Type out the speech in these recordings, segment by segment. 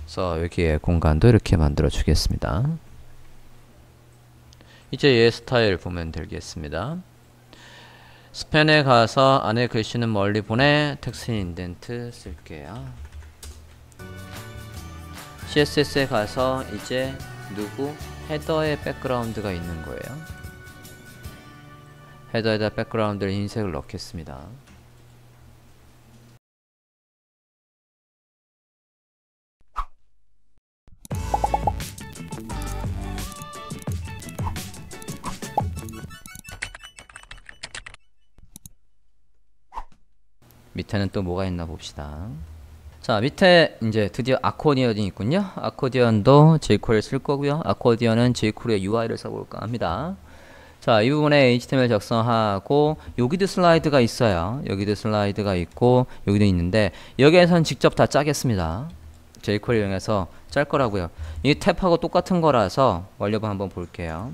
그래서 여기에 공간도 이렇게 만들어 주겠습니다. 이제 얘 스타일 보면 되겠습니다. 스펜에 가서 안에 글씨는 멀리 보내 텍스트 인덴트 쓸게요. CSS에 가서 이제 누구 헤더에 백그라운드가 있는 거예요. 헤더에다 백그라운드를 흰색을 넣겠습니다. 밑에는 또 뭐가 있나 봅시다. 자, 밑에 이제 드디어 아코디언이 있군요. 아코디언도 jQuery를 쓸 거고요. 아코디언은 jQuery의 UI를 써볼까 합니다. 자, 이 부분에 HTML 작성하고 여기도 슬라이드가 있어요. 여기도 슬라이드가 있고 여기도 있는데 여기에선 직접 다 짜겠습니다. jQuery 이용해서 짤 거라고요. 이 탭하고 똑같은 거라서 완료본 한번 볼게요.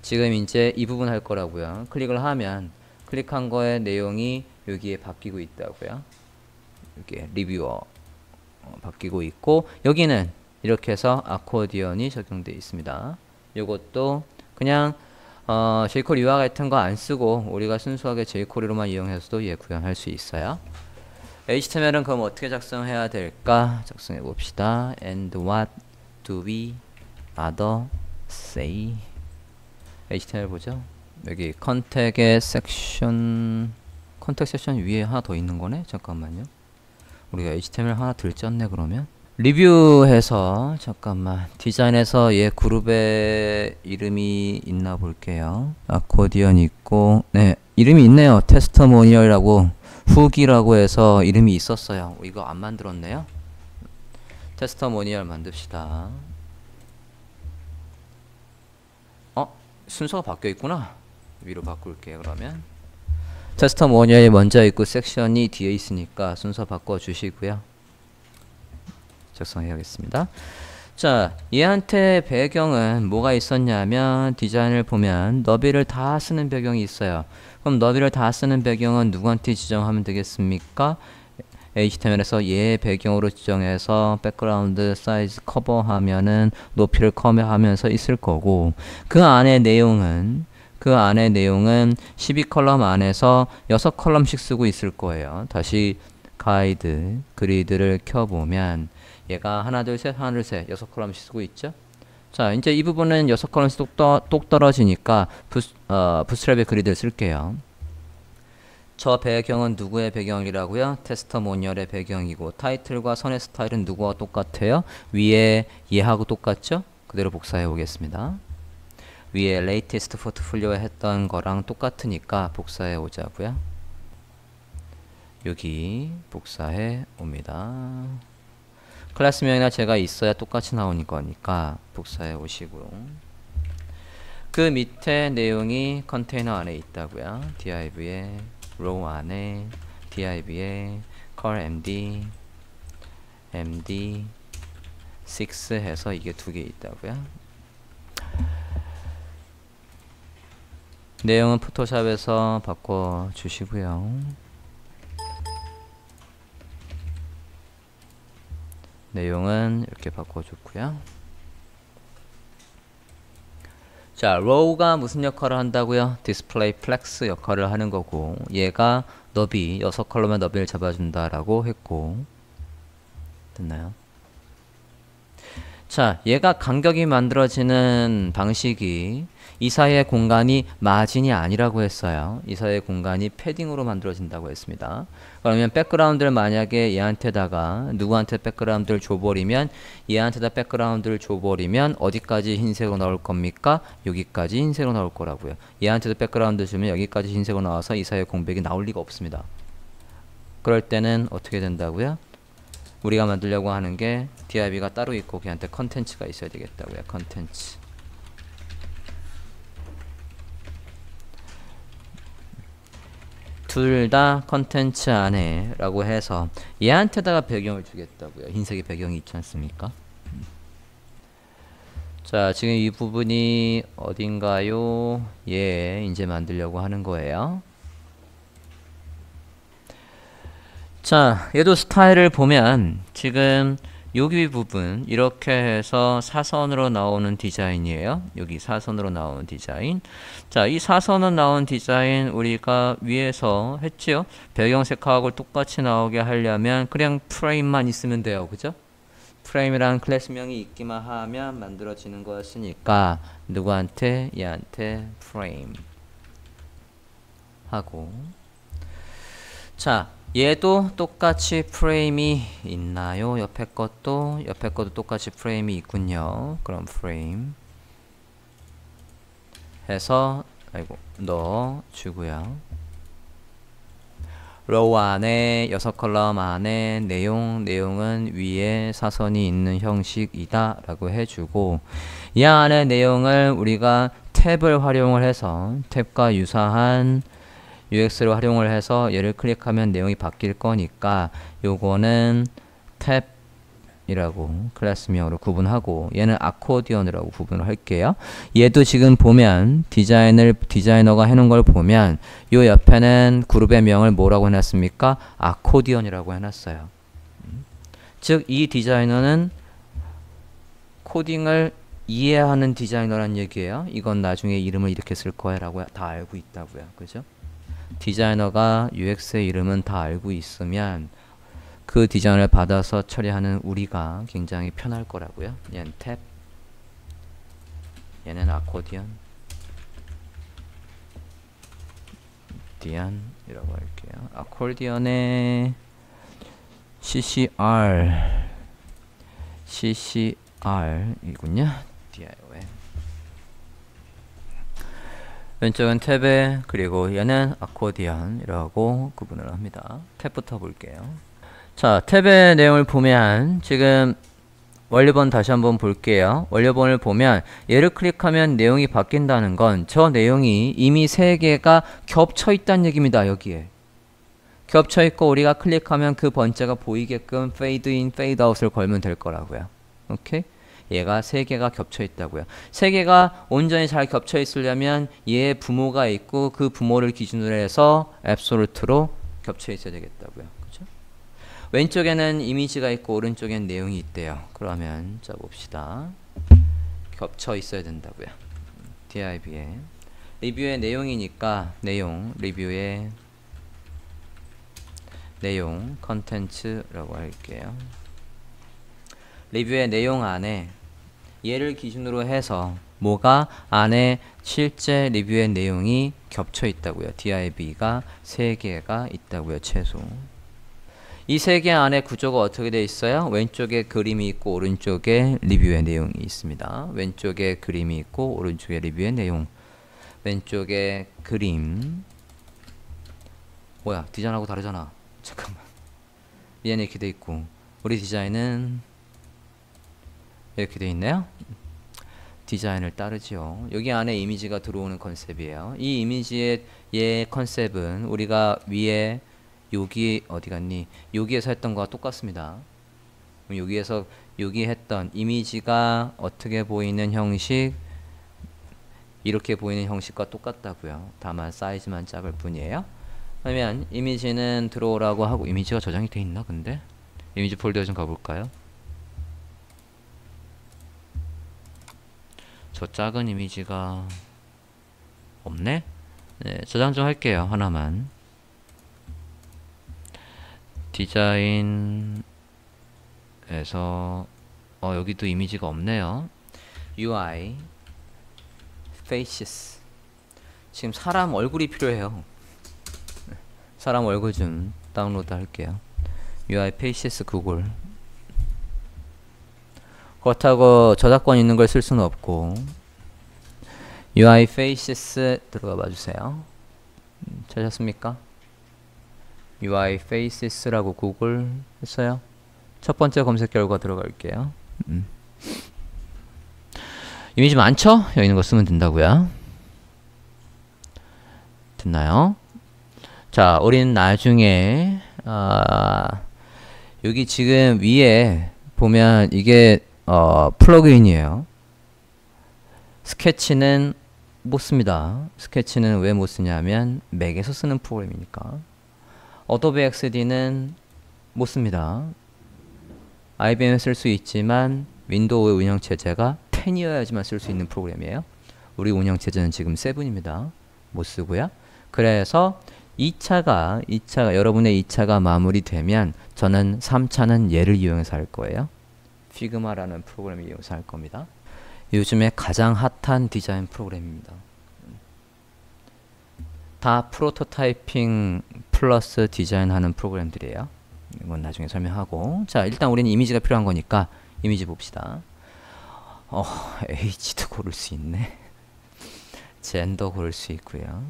지금 이제 이 부분 할 거라고요. 클릭을 하면 클릭한 거의 내용이 여기에 바뀌고 있다고요. 여기 리뷰어 바뀌고 있고 여기는 이렇게 해서 아코디언이 적용되어 있습니다. 이것도 그냥 jQuery 유아 같은 거 안 쓰고 우리가 순수하게 jQuery로만 이용해서도 얘 구현할 수 있어요. HTML은 그럼 어떻게 작성해야 될까? 작성해 봅시다. And what do we other say? HTML 보죠. 여기 컨택의 섹션, 컨택 섹션 위에 하나 더 있는 거네? 잠깐만요. 우리가 HTML 하나 덜 짰네 그러면. 리뷰해서 잠깐만 디자인에서 얘 그룹에 이름이 있나 볼게요. 아코디언 있고 네 이름이 있네요. 테스터모니얼이라고 후기라고 해서 이름이 있었어요. 이거 안 만들었네요. 테스터모니얼 만듭시다. 순서가 바뀌어 있구나. 위로 바꿀게요. 그러면 테스터모니얼이 먼저 있고 섹션이 뒤에 있으니까 순서 바꿔 주시고요. 작성해야겠습니다. 자, 얘한테 배경은 뭐가 있었냐면 디자인을 보면 너비를 다 쓰는 배경이 있어요. 그럼 너비를 다 쓰는 배경은 누구한테 지정하면 되겠습니까? HTML에서 얘 배경으로 지정해서 백그라운드 사이즈 커버하면은 높이를 커버하면서 있을 거고 그 안에 내용은 12컬럼 안에서 6컬럼씩 쓰고 있을 거예요. 다시 가이드 그리드를 켜보면 얘가 하나 둘 셋 6컬럼씩 쓰고 있죠. 자, 이제 이 부분은 6컬럼씩 똑 떨어지니까 부스트랩의 그리드를 쓸게요. 저 배경은 누구의 배경이라고요? 테스터모니얼의 배경이고 타이틀과 선의 스타일은 누구와 똑같아요? 위에 얘하고 똑같죠? 그대로 복사해 보겠습니다. 위에 레이티스트 포트폴리오에 했던 거랑 똑같으니까 복사해 오자고요. 여기 복사해 옵니다. 클래스명이나 제가 있어야 똑같이 나오는 거니까 복사해 오시고 그 밑에 내용이 컨테이너 안에 있다고요. div에 row 안에 div에 call md 6 해서 이게 두 개 있다고요. 내용은 포토샵에서 바꿔 주시고요. 내용은 이렇게 바꿔줬고요. 자, row가 무슨 역할을 한다고요? display flex 역할을 하는 거고 얘가 너비 6컬럼의 너비를 잡아준다 라고 했고 됐나요? 자, 얘가 간격이 만들어지는 방식이 이 사이의 공간이 마진이 아니라고 했어요. 이 사이의 공간이 패딩으로 만들어진다고 했습니다. 그러면 백그라운드를 만약에 얘한테다가 누구한테 백그라운드를 줘버리면 얘한테다 백그라운드를 줘버리면 어디까지 흰색으로 나올 겁니까? 여기까지 흰색으로 나올 거라고요. 얘한테도 백그라운드 주면 여기까지 흰색으로 나와서 이 사이의 공백이 나올 리가 없습니다. 그럴 때는 어떻게 된다고요? 우리가 만들려고 하는 게 div가 따로 있고 걔한테 컨텐츠가 있어야 되겠다고요. 컨텐츠. 둘 다 컨텐츠 안에 라고 해서 얘한테다가 배경을 주겠다고요. 흰색의 배경이 있지 않습니까? 자, 지금 이 부분이 어딘가요? 예, 이제 만들려고 하는 거예요. 자, 얘도 스타일을 보면 지금 여기 부분 이렇게 해서 사선으로 나오는 디자인이에요. 여기 사선으로 나오는 디자인. 자, 이 사선으로 나온 디자인 우리가 위에서 했지요. 배경색하고 똑같이 나오게 하려면 그냥 프레임만 있으면 돼요. 그죠? 프레임이라는 클래스명이 있기만 하면 만들어지는 거였으니까 누구한테? 얘한테 프레임 하고, 자, 얘도 똑같이 프레임이 있나요? 옆에 것도 똑같이 프레임이 있군요. 그럼 프레임 해서 넣어주고요. 로우 안에 6컬럼 안에 내용은 위에 사선이 있는 형식이다 라고 해주고, 이 안에 내용을 우리가 탭을 활용을 해서 탭과 유사한 UX를 활용을 해서 얘를 클릭하면 내용이 바뀔 거니까 요거는 탭이라고 클래스명으로 구분하고, 얘는 아코디언이라고 구분을 할게요. 얘도 지금 보면 디자이너가 해놓은 걸 보면 요 옆에는 그룹의 명을 뭐라고 해놨습니까? 아코디언이라고 해놨어요. 즉 이 디자이너는 코딩을 이해하는 디자이너란 얘기예요. 이건 나중에 이름을 이렇게 쓸 거야 라고 다 알고 있다고요. 그죠? 디자이너가 UX의 이름은 다 알고 있으면 그 디자인을 받아서 처리하는 우리가 굉장히 편할 거라고요. 얘는 탭, 얘는 아코디언, 디안이라고 할게요. 아코디언의 CCR이군요. DIO에. 왼쪽은 탭에, 그리고 얘는 아코디언이라고 구분을 합니다. 탭부터 볼게요. 자, 탭의 내용을 보면 지금 원료본 다시 한번 볼게요. 원료본을 보면 얘를 클릭하면 내용이 바뀐다는 건 저 내용이 이미 3개가 겹쳐 있다는 얘기입니다. 여기에 겹쳐 있고 우리가 클릭하면 그 번째가 보이게끔 페이드 인, 페이드 아웃을 걸면 될 거라고요. 오케이? 얘가 3개가 겹쳐 있다고요. 3개가 온전히 잘 겹쳐 있으려면 얘의 부모가 있고 그 부모를 기준으로 해서 앱솔루트로 겹쳐 있어야 되겠다고요. 그죠? 왼쪽에는 이미지가 있고 오른쪽엔 내용이 있대요. 그러면 자 봅시다. 겹쳐 있어야 된다고요. div에 리뷰의 내용이니까 내용, 리뷰의 내용, 컨텐츠라고 할게요. 리뷰의 내용 안에 얘를 기준으로 해서 뭐가 안에 실제 리뷰의 내용이 겹쳐 있다고요. div가 3개가 있다고요. 최소. 이 3개 안에 구조가 어떻게 되어 있어요? 왼쪽에 그림이 있고 오른쪽에 리뷰의 내용이 있습니다. 왼쪽에 그림이 있고 오른쪽에 리뷰의 내용. 왼쪽에 그림. 뭐야, 디자인하고 다르잖아. 잠깐만. 얘는 이렇게 돼 있고 우리 디자인은 이렇게 돼 있네요. 디자인을 따르지요. 여기 안에 이미지가 들어오는 컨셉이에요. 이 이미지의 컨셉은 우리가 위에 여기 어디 갔니? 여기에서 했던 거와 똑같습니다. 여기에서 여기 했던 이미지가 어떻게 보이는 형식, 이렇게 보이는 형식과 똑같다고요. 다만 사이즈만 작을 뿐이에요. 그러면 이미지는 들어오라고 하고, 이미지가 저장이 돼 있나 근데? 이미지 폴더에 좀 가볼까요? 저 작은 이미지가 없네? 네, 저장 좀 할게요. 하나만. 디자인에서 여기도 이미지가 없네요. UI faces. 지금 사람 얼굴이 필요해요. 사람 얼굴 좀 다운로드 할게요. UI faces 구글. 그렇다고 저작권 있는 걸 쓸 수는 없고, UI faces 들어가 봐주세요. 찾았습니까? UI faces라고 구글 했어요. 첫 번째 검색 결과 들어갈게요. 이미지 많죠? 여기 있는 거 쓰면 된다고요. 됐나요? 자, 우리는 나중에 여기 지금 위에 보면 이게 플러그인이에요. 스케치는 못 씁니다. 스케치는 왜 못 쓰냐면 맥에서 쓰는 프로그램이니까. 어도비 XD는 못 씁니다. IBM에 쓸 수 있지만 윈도우의 운영체제가 10이어야지만 쓸 수 있는 프로그램이에요. 우리 운영체제는 지금 7입니다. 못 쓰고요. 그래서 2차가 여러분의 2차가 마무리되면 저는 3차는 얘를 이용해서 할 거예요. 피그마라는 프로그램을 이용해서 할 겁니다. 요즘에 가장 핫한 디자인 프로그램입니다. 다 프로토타이핑 플러스 디자인하는 프로그램들이에요. 이건 나중에 설명하고. 자, 일단 우리는 이미지가 필요한 거니까 이미지 봅시다. H도 고를 수 있네. 젠더 고를 수 있고요.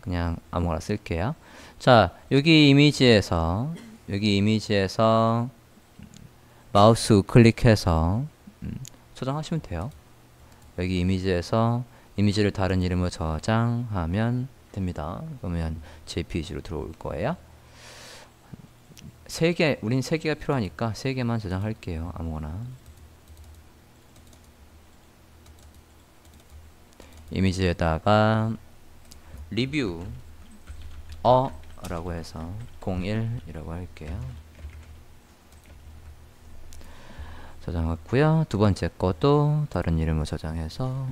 그냥 아무거나 쓸게요. 자, 여기 이미지에서 마우스 우클릭해서 저장하시면 돼요. 여기 이미지에서 이미지를 다른 이름으로 저장하면 됩니다. 그러면 JPG로 들어올 거예요. 우린 3개가 필요하니까 3개만 저장할게요. 아무거나. 이미지에다가 리뷰 라고 해서 01이라고 할게요. 저장했고요. 두 번째 것도 다른 이름으로 저장해서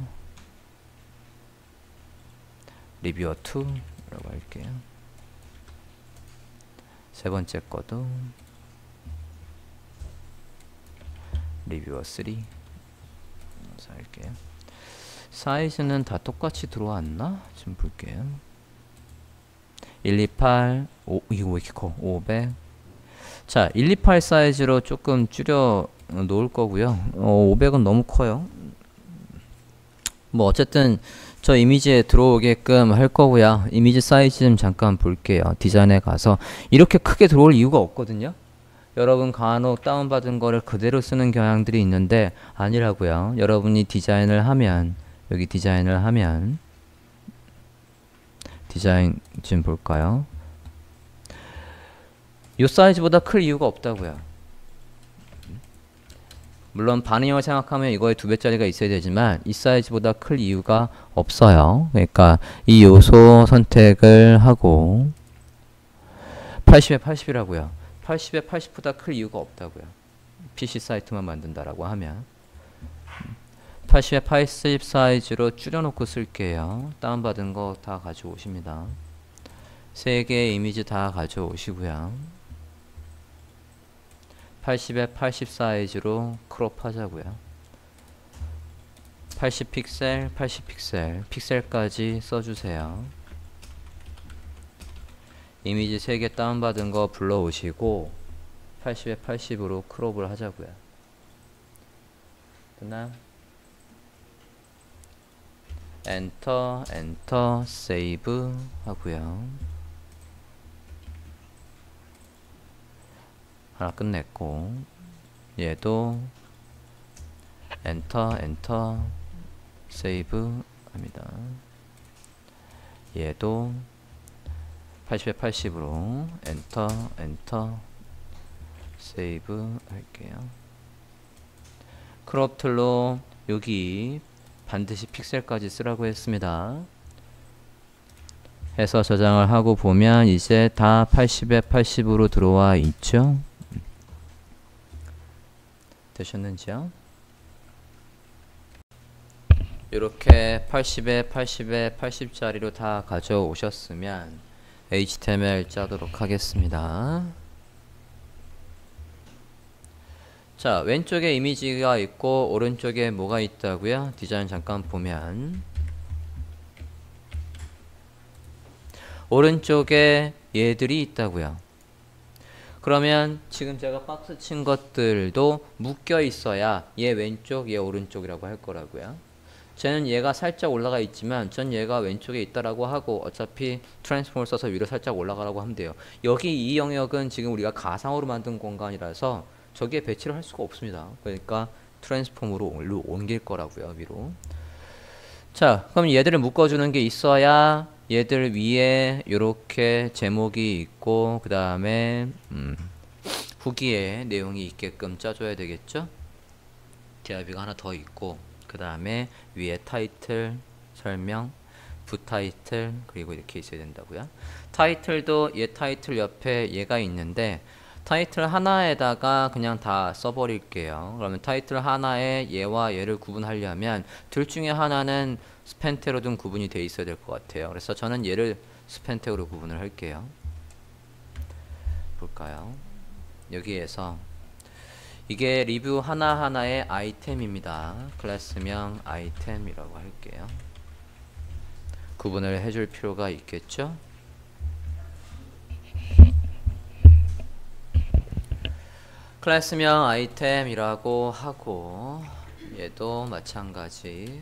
리뷰어 2라고 할게요. 세 번째 것도 리뷰어 3 할게요. 사이즈는 다 똑같이 들어왔나? 지금 볼게요. 128 이거 왜 이렇게 커? 500. 자, 128 사이즈로 조금 줄여 놓을 거고요. 500은 너무 커요. 뭐 어쨌든 저 이미지에 들어오게끔 할 거고요. 이미지 사이즈 좀 잠깐 볼게요. 디자인에 가서 이렇게 크게 들어올 이유가 없거든요. 여러분 간혹 다운받은 거를 그대로 쓰는 경향들이 있는데 아니라고요. 여러분이 디자인을 하면 여기 디자인을 하면 디자인 좀 볼까요? 이 사이즈보다 클 이유가 없다고요. 물론 반응형을 생각하면 이거에 2배짜리가 있어야 되지만 이 사이즈보다 클 이유가 없어요. 그러니까 이 요소 선택을 하고 80에 80이라고요. 80에 80보다 클 이유가 없다고요. PC 사이트만 만든다라고 하면 80에 80 사이즈로 줄여놓고 쓸게요. 다운받은 거 다 가져오십니다. 3개의 이미지 다 가져오시고요. 80에 80 사이즈로 크롭 하자고요. 80 픽셀, 80 픽셀, 픽셀까지 써주세요. 이미지 3개 다운받은 거 불러오시고 80에 80으로 크롭을 하자고요. 됐나요? 엔터, 세이브 하고요. 하나 끝냈고 얘도 엔터, 세이브 합니다. 얘도 80에 80으로 엔터, 세이브 할게요. 크롭 툴로 여기 반드시 픽셀까지 쓰라고 했습니다. 해서 저장을 하고 보면 이제 다 80에 80으로 들어와 있죠. 되셨는지요? 이렇게 80에 80에 80짜리로 다 가져오셨으면 HTML 짜도록 하겠습니다. 자, 왼쪽에 이미지가 있고 오른쪽에 뭐가 있다고요? 디자인 잠깐 보면 오른쪽에 얘들이 있다고요. 그러면 지금 제가 박스 친 것들도 묶여 있어야 얘 왼쪽, 얘 오른쪽이라고 할 거라고요. 쟤는 얘가 살짝 올라가 있지만 전 얘가 왼쪽에 있다라고 하고 어차피 트랜스폼을 써서 위로 살짝 올라가라고 하면 돼요. 여기 이 영역은 지금 우리가 가상으로 만든 공간이라서 저기에 배치를 할 수가 없습니다. 그러니까 트랜스폼으로 옮길 거라고요, 위로. 자, 그럼 얘들을 묶어주는 게 있어야 얘들 위에 이렇게 제목이 있고 그 다음에 후기에 내용이 있게끔 짜줘야 되겠죠? DIB가 하나 더 있고 그 다음에 위에 타이틀, 설명, 부타이틀 그리고 이렇게 있어야 된다고요. 타이틀도 얘 타이틀 옆에 얘가 있는데 타이틀 하나에다가 그냥 다 써버릴게요. 그러면 타이틀 하나에 얘와 얘를 구분하려면 둘 중에 하나는 스펜텍으로든 구분이 돼 있어야 될 것 같아요. 그래서 저는 얘를 스펜텍으로 구분을 할게요. 볼까요? 여기에서 이게 리뷰 하나하나의 아이템입니다. 클래스명 아이템이라고 할게요. 구분을 해줄 필요가 있겠죠? 클래스명 아이템이라고 하고 얘도 마찬가지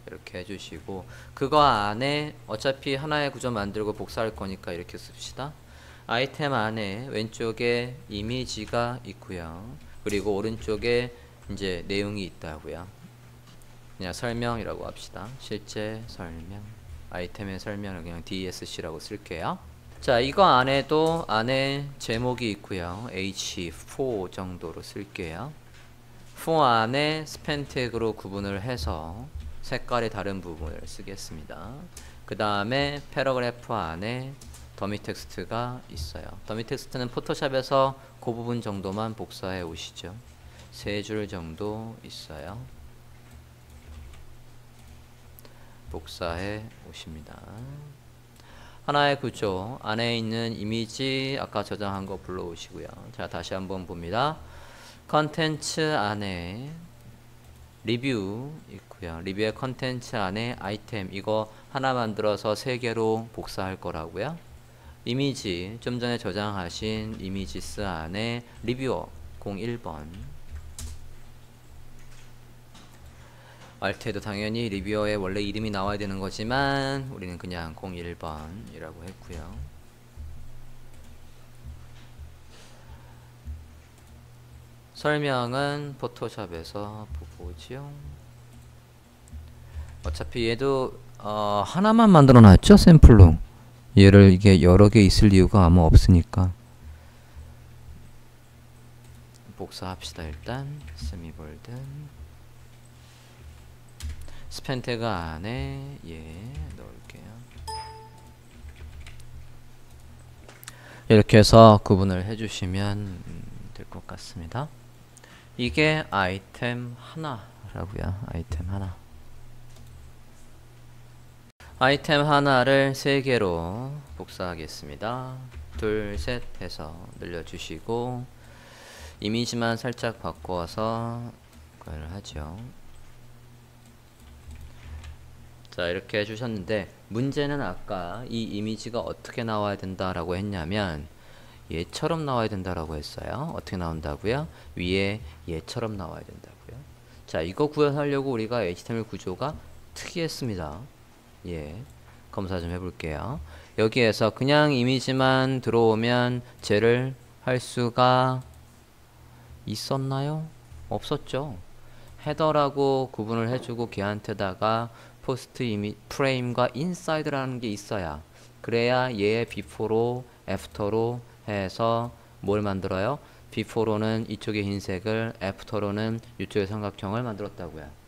이렇게 해주시고 그거 안에 어차피 하나의 구조 만들고 복사할 거니까 이렇게 씁시다. 아이템 안에 왼쪽에 이미지가 있고요. 그리고 오른쪽에 이제 내용이 있다고요. 그냥 설명이라고 합시다. 실제 설명. 아이템의 설명을 그냥 DSC라고 쓸게요. 자, 이거 안에도 안에 제목이 있고요. H4 정도로 쓸게요. 4 안에 스펜 태그로 구분을 해서 색깔이 다른 부분을 쓰겠습니다. 그 다음에 패러그래프 안에 더미 텍스트가 있어요. 더미 텍스트는 포토샵에서 그 부분 정도만 복사해 오시죠. 3줄 정도 있어요. 복사해 오십니다. 하나의 구조 안에 있는 이미지 아까 저장한 거 불러오시고요. 자, 다시 한번 봅니다. 컨텐츠 안에 리뷰 있고요. 리뷰의 컨텐츠 안에 아이템 이거 하나 만들어서 3개로 복사할 거라고요. 이미지 좀 전에 저장하신 이미지스 안에 리뷰어 01번 알트에도 당연히 리뷰어에 원래 이름이 나와야 되는 거지만 우리는 그냥 01번이라고 했고요. 설명은 포토샵에서 보고 오지요. 어차피 얘도 하나만 만들어 놨죠, 샘플로. 얘를 이게 여러 개 있을 이유가 아마 없으니까. 복사합시다. 일단 세미볼드 스펜 태그 안에 넣을게요. 이렇게 해서 구분을 해주시면 될 것 같습니다. 이게 아이템 하나라고요. 아이템 하나. 아이템 하나를 3개로 복사하겠습니다. 둘, 셋 해서 늘려주시고 이미지만 살짝 바꿔서 그걸 하죠. 자, 이렇게 해주셨는데 문제는 아까 이 이미지가 어떻게 나와야 된다라고 했냐면 얘처럼 나와야 된다라고 했어요. 어떻게 나온다고요? 위에 얘처럼 나와야 된다고요. 자, 이거 구현하려고 우리가 HTML 구조가 특이했습니다. 검사 좀 해볼게요. 여기에서 그냥 이미지만 들어오면 쟤를 할 수가 있었나요? 없었죠. 헤더라고 구분을 해주고 걔한테다가 포스트 프레임과 인사이드라는 게 있어야 그래야 얘의 비포로 애프터로 해서 뭘 만들어요? 비포로는 이쪽의 흰색을 애프터로는 이쪽의 삼각형을 만들었다고요.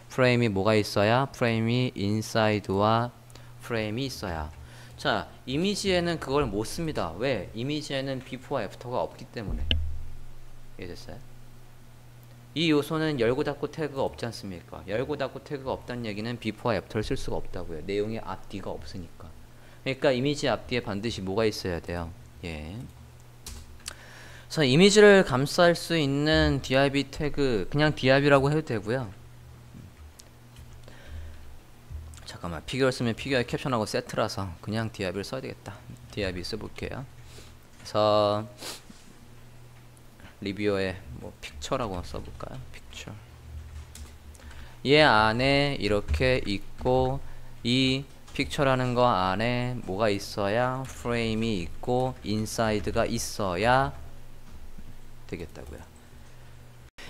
프레임이 뭐가 있어야? 프레임이 인사이드와 프레임이 있어야. 자, 이미지에는 그걸 못 씁니다. 왜? 이미지에는 비포와 애프터가 없기 때문에. 이해됐어요? 이 요소는 열고 닫고 태그가 없지 않습니까? 열고 닫고 태그가 없다는 얘기는 비포와 애프터를 쓸 수가 없다고요. 내용의 앞뒤가 없으니까. 그러니까 이미지 앞뒤에 반드시 뭐가 있어야 돼요? 그래서 이미지를 감쌀 수 있는 div 태그 그냥 div라고 해도 되고요. 잠깐만, 피규어를 쓰면 피규어의 캡션하고 세트라서 그냥 div를 써야 되겠다. div 써볼게요. 그래서 리뷰어에 뭐 픽처라고 써볼까요? 픽처. 얘 안에 이렇게 있고 이 픽처라는 거 안에 뭐가 있어야 프레임이 있고 인사이드가 있어야 되겠다고요.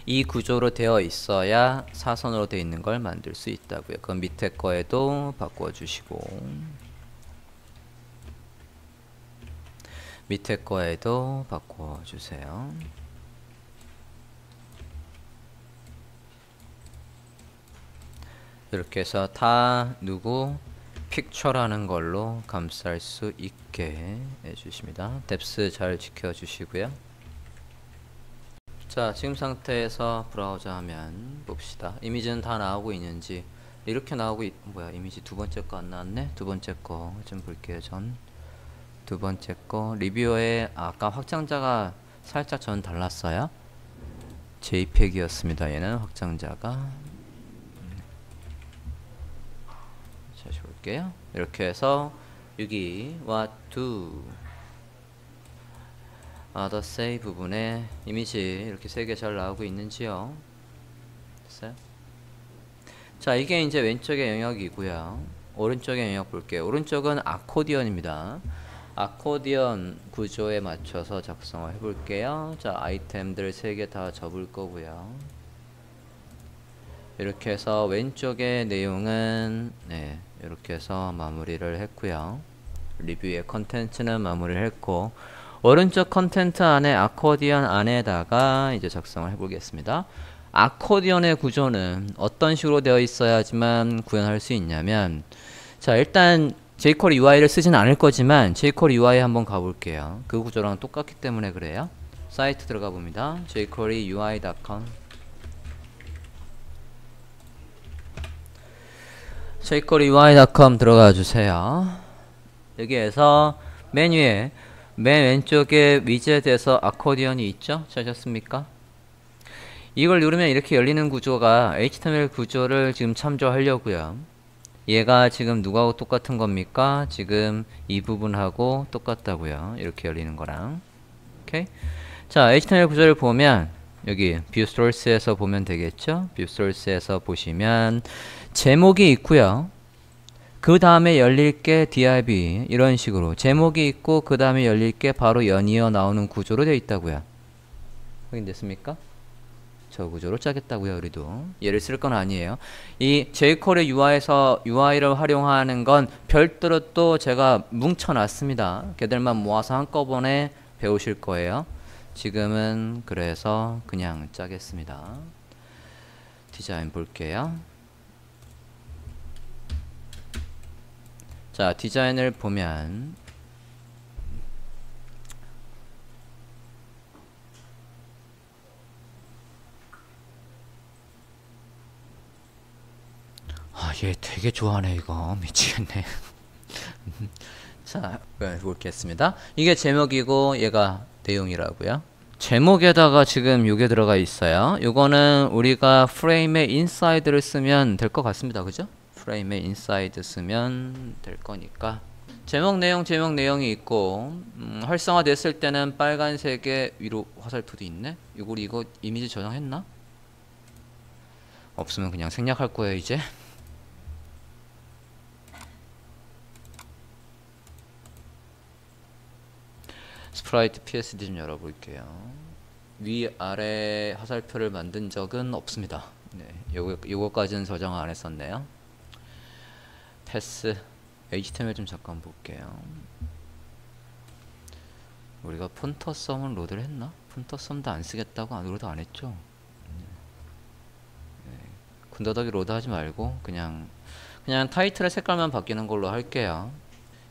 이 구조로 되어 있어야 사선으로 되어 있는 걸 만들 수 있다고요. 그럼 밑에 거에도 바꿔주시고 밑에 거에도 바꿔주세요. 이렇게 해서 다 누구 픽처라는 걸로 감쌀 수 있게 해주십니다. 뎁스 잘 지켜주시고요. 자, 지금 상태에서 브라우저 화면 봅시다. 이미지는 다 나오고 있는지. 이렇게 나오고 뭐야, 이미지 두 번째 거 안 나왔네? 두 번째 거 좀 볼게요. 두 번째 거 리뷰어에 아까 확장자가 살짝 전 달랐어요. JPEG이었습니다. 얘는 확장자가. 다시 볼게요. 이렇게 해서 여기 what to other say 부분에 이미지 이렇게 세 개 잘 나오고 있는지요. 됐어요? 자, 이게 이제 왼쪽의 영역이고요. 오른쪽의 영역 볼게요. 오른쪽은 아코디언입니다. 아코디언 구조에 맞춰서 작성을 해볼게요. 자, 아이템들 3개 다 접을 거고요. 이렇게 해서 왼쪽의 내용은 네, 이렇게 해서 마무리를 했고요. 리뷰의 컨텐츠는 마무리를 했고, 오른쪽 컨텐츠 안에 아코디언 안에다가 이제 작성을 해보겠습니다. 아코디언의 구조는 어떤 식으로 되어 있어야지만 구현할 수 있냐면, 자, 일단 jQuery UI를 쓰진 않을 거지만 jQuery UI 한번 가볼게요. 그 구조랑 똑같기 때문에 그래요. 사이트 들어가 봅니다. jQueryui.com jQueryui.com 들어가 주세요. 여기에서 메뉴에 맨 왼쪽에 위젯에서 아코디언이 있죠? 찾으셨습니까? 이걸 누르면 이렇게 열리는 구조가 HTML 구조를 지금 참조하려고요. 얘가 지금 누구하고 똑같은 겁니까? 지금 이 부분하고 똑같다고요. 이렇게 열리는 거랑. 오케이? 자, HTML 구조를 보면 여기 뷰 소스에서 보면 되겠죠? 뷰 소스에서 보시면 제목이 있고요. 그 다음에 열릴 게 div 이런 식으로 제목이 있고 그 다음에 열릴 게 바로 연이어 나오는 구조로 되어 있다고요. 확인됐습니까? 저 구조로 짜겠다고요. 우리도 얘를 쓸 건 아니에요. 이 jQuery UI에서 UI를 활용하는 건 별도로 또 제가 뭉쳐놨습니다. 걔들만 모아서 한꺼번에 배우실 거예요. 지금은 그래서 그냥 짜겠습니다. 디자인 볼게요. 자, 디자인을 보면 얘 되게 좋아하네. 이거 미치겠네. 자, 보겠습니다. 이게 제목이고 얘가 내용이라고요. 제목에다가 지금 요게 들어가 있어요. 요거는 우리가 프레임의 인사이드를 쓰면 될 것 같습니다. 그죠? 프레임의 인사이드 쓰면 될 거니까 제목 내용이 있고 활성화 됐을 때는 빨간색의 위로 화살표도 있네. 이거 이미지 저장했나? 없으면 그냥 생략할 거예요. 이제 스프라이트 PSD 좀 열어볼게요. 위아래 화살표를 만든 적은 없습니다. 네, 요거까지는 저장 안 했었네요. 패스 HTML 좀 잠깐 볼게요. 우리가 폰터썸을 로드를 했나? 폰터썸도 안 쓰겠다고 로드 안 했죠? 네. 군더더기 로드 하지 말고 그냥 타이틀의 색깔만 바뀌는 걸로 할게요.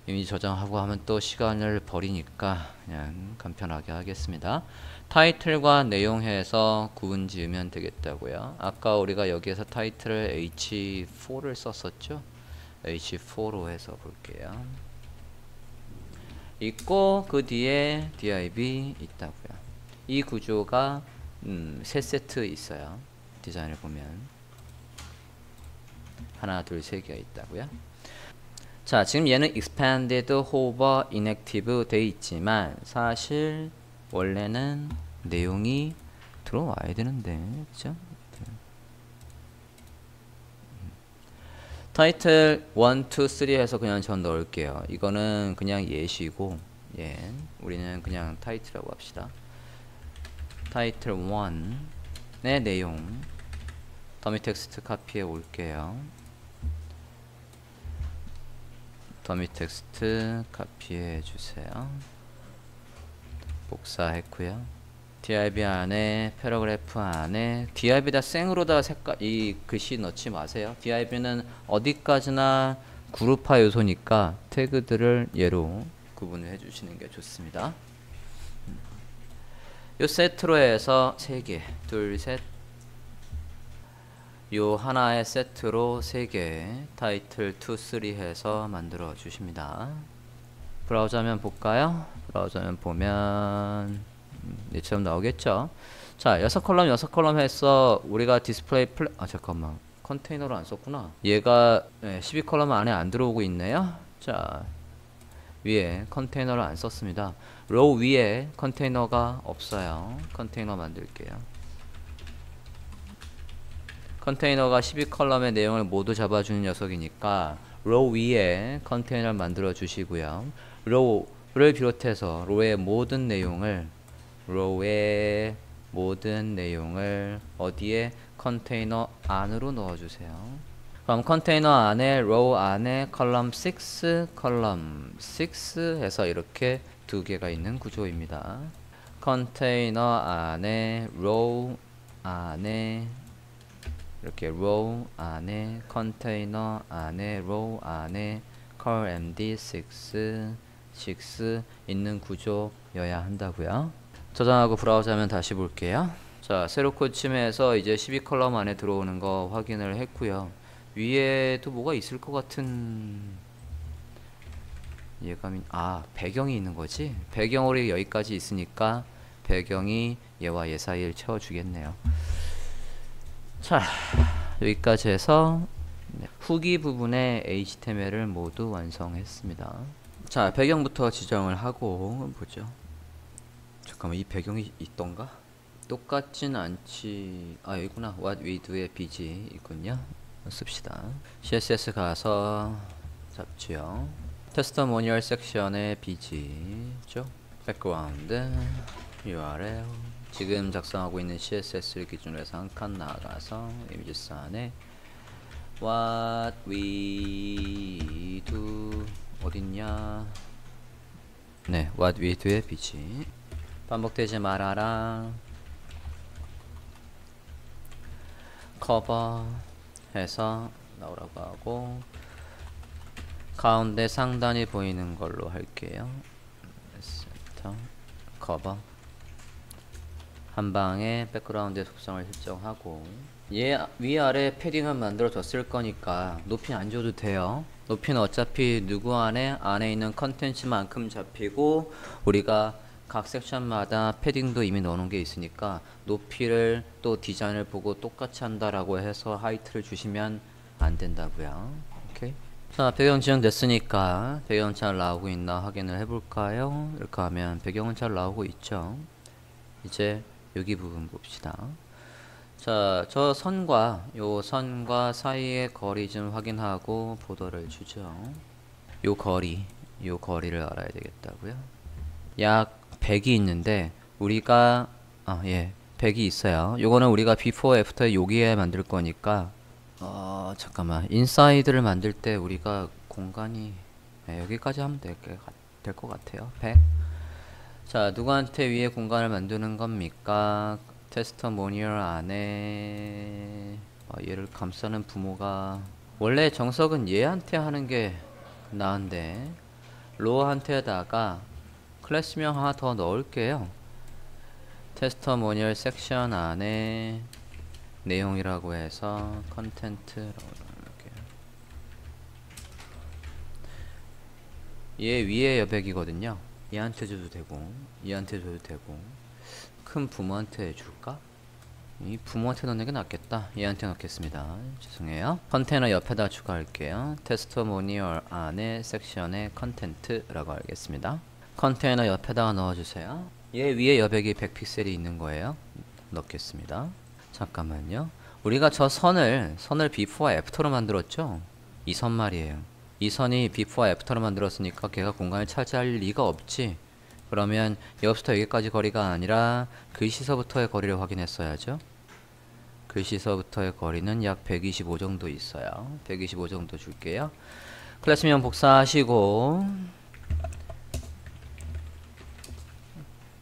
이미지 저장하고 하면 또 시간을 버리니까 그냥 간편하게 하겠습니다. 타이틀과 내용해서 구분 지으면 되겠다고요. 아까 우리가 여기에서 타이틀을 H4를 썼었죠. H4로 해서 볼게요. 있고 그 뒤에 div 있다고요. 이 구조가 세 세트 있어요. 디자인을 보면 하나, 둘, 세 개가 있다고요. 자, 지금 얘는 expanded, hover, inactive 돼 있지만 사실 원래는 내용이 들어와야 되는데, 그죠? 타이틀 1, 2, 3 해서 그냥 전 넣을게요. 이거는 그냥 예시고, 예, 우리는 그냥 타이틀이라고 합시다. 타이틀 1의 내용, 더미 텍스트 카피해 올게요. 더미 텍스트 카피해 주세요. 복사했고요. div 안에 패러그래프 안에 div다 생으로다 색깔 이 글씨 넣지 마세요. div는 어디까지나 그룹화 요소니까 태그들을 얘로 구분을 해주시는 게 좋습니다. 요 세트로 해서 3개, 둘, 셋. 요 하나의 세트로 3개, 타이틀 2, 3 해서 만들어 주십니다. 브라우저 화면 볼까요? 브라우저 화면 보면 얘처럼 나오겠죠? 자, 6컬럼 해서 우리가 디스플레이 잠깐만. 컨테이너로 안 썼구나. 얘가 12컬럼 안에 안 들어오고 있네요. 자, 위에 컨테이너를 안 썼습니다. 로우 위에 컨테이너가 없어요. 컨테이너 만들게요. 컨테이너가 12컬럼의 내용을 모두 잡아주는 녀석이니까 로우 위에 컨테이너를 만들어 주시고요. 로우를 비롯해서 로우의 모든 내용을 어디에? 컨테이너 안으로 넣어주세요. 그럼 컨테이너 안에 로우 안에 컬럼 6 해서 이렇게 2개가 있는 구조입니다. 컨테이너 안에 로우 안에 이렇게 로우 안에 컨테이너 안에 로우 안에 컬 md6 있는 구조여야 한다고요. 저장하고 브라우저 하면 다시 볼게요. 자, 세로 코침해서 이제 12컬럼 안에 들어오는 거 확인을 했고요. 위에도 뭐가 있을 것 같은 예감이, 배경이 있는 거지? 배경으로 여기까지 있으니까 배경이 얘와 얘 사이를 채워주겠네요. 자, 여기까지 해서 후기 부분의 HTML을 모두 완성했습니다. 자, 배경부터 지정을 하고 보죠. 잠깐만, 이 배경이 있던가? 똑같진 않지. 여기구나. What we do의 BG 있군요. 씁시다. CSS 가서 잡지요. 테스터모니얼 섹션의 BG죠. 백그라운드 URL 지금 작성하고 있는 CSS를 기준으로 해서 한 칸 나아가서 이미지스 안에 What we do 어딨냐? 네, What we do의 BG 반복되지 말아라. 커버 해서 나오라고 하고 가운데 상단이 보이는 걸로 할게요. 센터 커버 한 방에 백그라운드의 속성을 설정하고 얘 위아래 패딩은 만들어 줬을 거니까 높이 안 줘도 돼요. 높이는 어차피 누구 안에 있는 컨텐츠만큼 잡히고 우리가 각 섹션마다 패딩도 이미 넣어놓은 게 있으니까 높이를 또 디자인을 보고 똑같이 한다라고 해서 하이트를 주시면 안 된다고요. 오케이. 자, 배경 지정됐으니까 배경 잘 나오고 있나 확인을 해볼까요? 이렇게 하면 배경은 잘 나오고 있죠. 이제 여기 부분 봅시다. 자, 저 선과 요 선과 사이의 거리 좀 확인하고 보더를 주죠. 요 거리를 알아야 되겠다고요. 약 100이 있는데 우리가 100이 있어요. 요거는 우리가 before after 여기에 만들 거니까 잠깐만, 인사이드를 만들 때 우리가 공간이 여기까지 하면 될 것 같아요. 100. 자, 누구한테 위에 공간을 만드는 겁니까? 테스터모니얼 안에 얘를 감싸는 부모가 원래 정석은 얘한테 하는 게 나은데 로어한테다가 클래스명 하나 더 넣을게요. 테스터모니얼 섹션 안에 내용이라고 해서 컨텐트라고 넣을게요. 얘 위에 여백이거든요. 얘한테 줘도 되고 얘한테 줘도 되고 큰 부모한테 줄까? 이 부모한테 넣는 게 낫겠다. 얘한테 넣겠습니다. 죄송해요. 컨테이너 옆에다 추가할게요. 테스터모니얼 안에 섹션에 컨텐트라고 하겠습니다. 컨테이너 옆에다가 넣어주세요. 얘 위에 여백이 100픽셀이 있는 거예요. 넣겠습니다. 잠깐만요. 우리가 저 선을 before after로 만들었죠? 이 선 말이에요. 이 선이 before after로 만들었으니까 걔가 공간을 차지할 리가 없지. 그러면 여기부터 여기까지 거리가 아니라 글씨서부터의 거리를 확인했어야죠. 글씨서부터의 거리는 약 125 정도 있어요. 125 정도 줄게요. 클래스명 복사하시고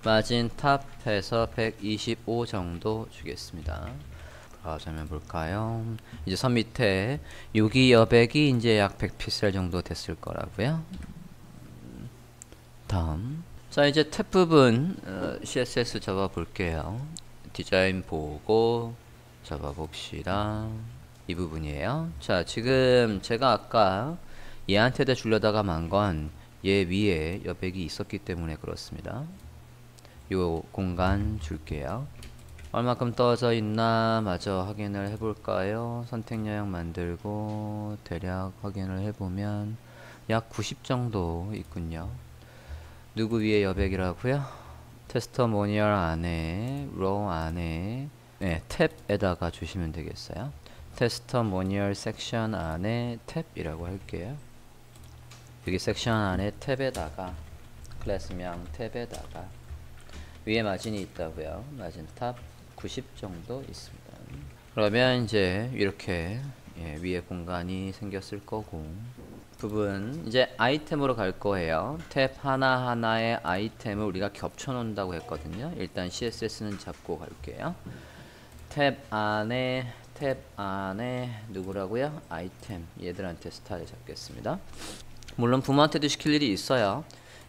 마진 탑해서 125 정도 주겠습니다. 돌아가자면 볼까요? 이제 선 밑에 여기 여백이 이제 약 100픽셀 정도 됐을 거라고요. 다음. 자, 이제 탭 부분 CSS 잡아 볼게요. 디자인 보고 잡아 봅시다. 이 부분이에요. 자, 지금 제가 아까 얘한테다 주려다가 만 건 얘 위에 여백이 있었기 때문에 그렇습니다. 요 공간 줄게요. 얼마큼 떠져 있나 마저 확인을 해볼까요? 선택 요약 만들고 대략 확인을 해보면 약 90 정도 있군요. 누구 위에 여백이라고요? 테스터모니얼 안에 로우 안에 네, 탭에다가 주시면 되겠어요. 테스터모니얼 섹션 안에 탭이라고 할게요. 여기 섹션 안에 탭에다가 클래스명 탭에다가 위에 마진이 있다고요. 마진 탑 90 정도 있습니다. 그러면 이제 이렇게 위에 공간이 생겼을 거고 부분 이제 아이템으로 갈 거예요. 탭 하나하나의 아이템을 우리가 겹쳐 놓는다고 했거든요. 일단 CSS는 잡고 갈게요. 탭 안에 누구라고요? 아이템 얘들한테 스타일 잡겠습니다. 물론 부모한테도 시킬 일이 있어요.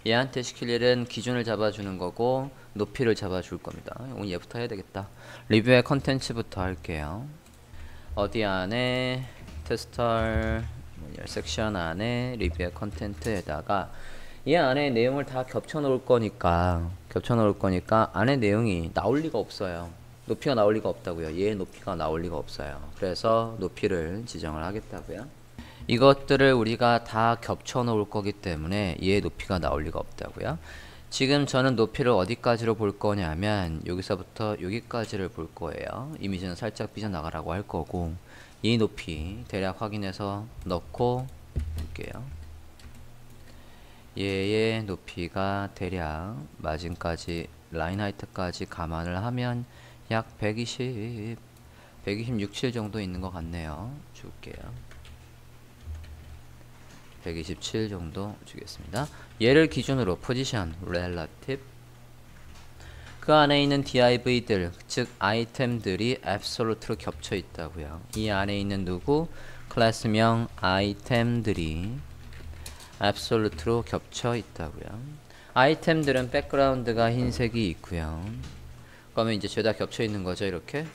얘한테 시킬 일은 기준을 잡아주는 거고 높이를 잡아줄 겁니다. 오늘 얘부터 해야 되겠다. 리뷰의 컨텐츠부터 할게요. 어디 안에 테스터 섹션 안에 리뷰의 컨텐츠에다가 얘 안에 내용을 다 겹쳐 놓을 거니까 안에 내용이 나올 리가 없어요. 높이가 나올 리가 없다고요. 얘의 높이가 나올 리가 없어요. 그래서 높이를 지정을 하겠다고요. 이것들을 우리가 다 겹쳐 놓을 거기 때문에 얘의 높이가 나올 리가 없다고요. 지금 저는 높이를 어디까지로 볼 거냐면 여기서부터 여기까지를 볼 거예요. 이미지는 살짝 삐져나가라고 할 거고 이 높이 대략 확인해서 넣고 볼게요. 얘의 높이가 대략 마진까지 라인 하이트까지 감안을 하면 약 120, 126, 7 정도 있는 것 같네요. 줄게요. 127 정도 주겠습니다. 얘를 기준으로 포지션, 렐러티브 그 안에 있는 div들, 즉 아이템들이 absolute로 겹쳐 있다고요. 이 안에 있는 누구? 클래스명 아이템들이 absolute로 겹쳐 있다고요. 아이템들은 백그라운드가 흰색이 있고요. 그러면 이제 죄다 겹쳐 있는 거죠, 이렇게.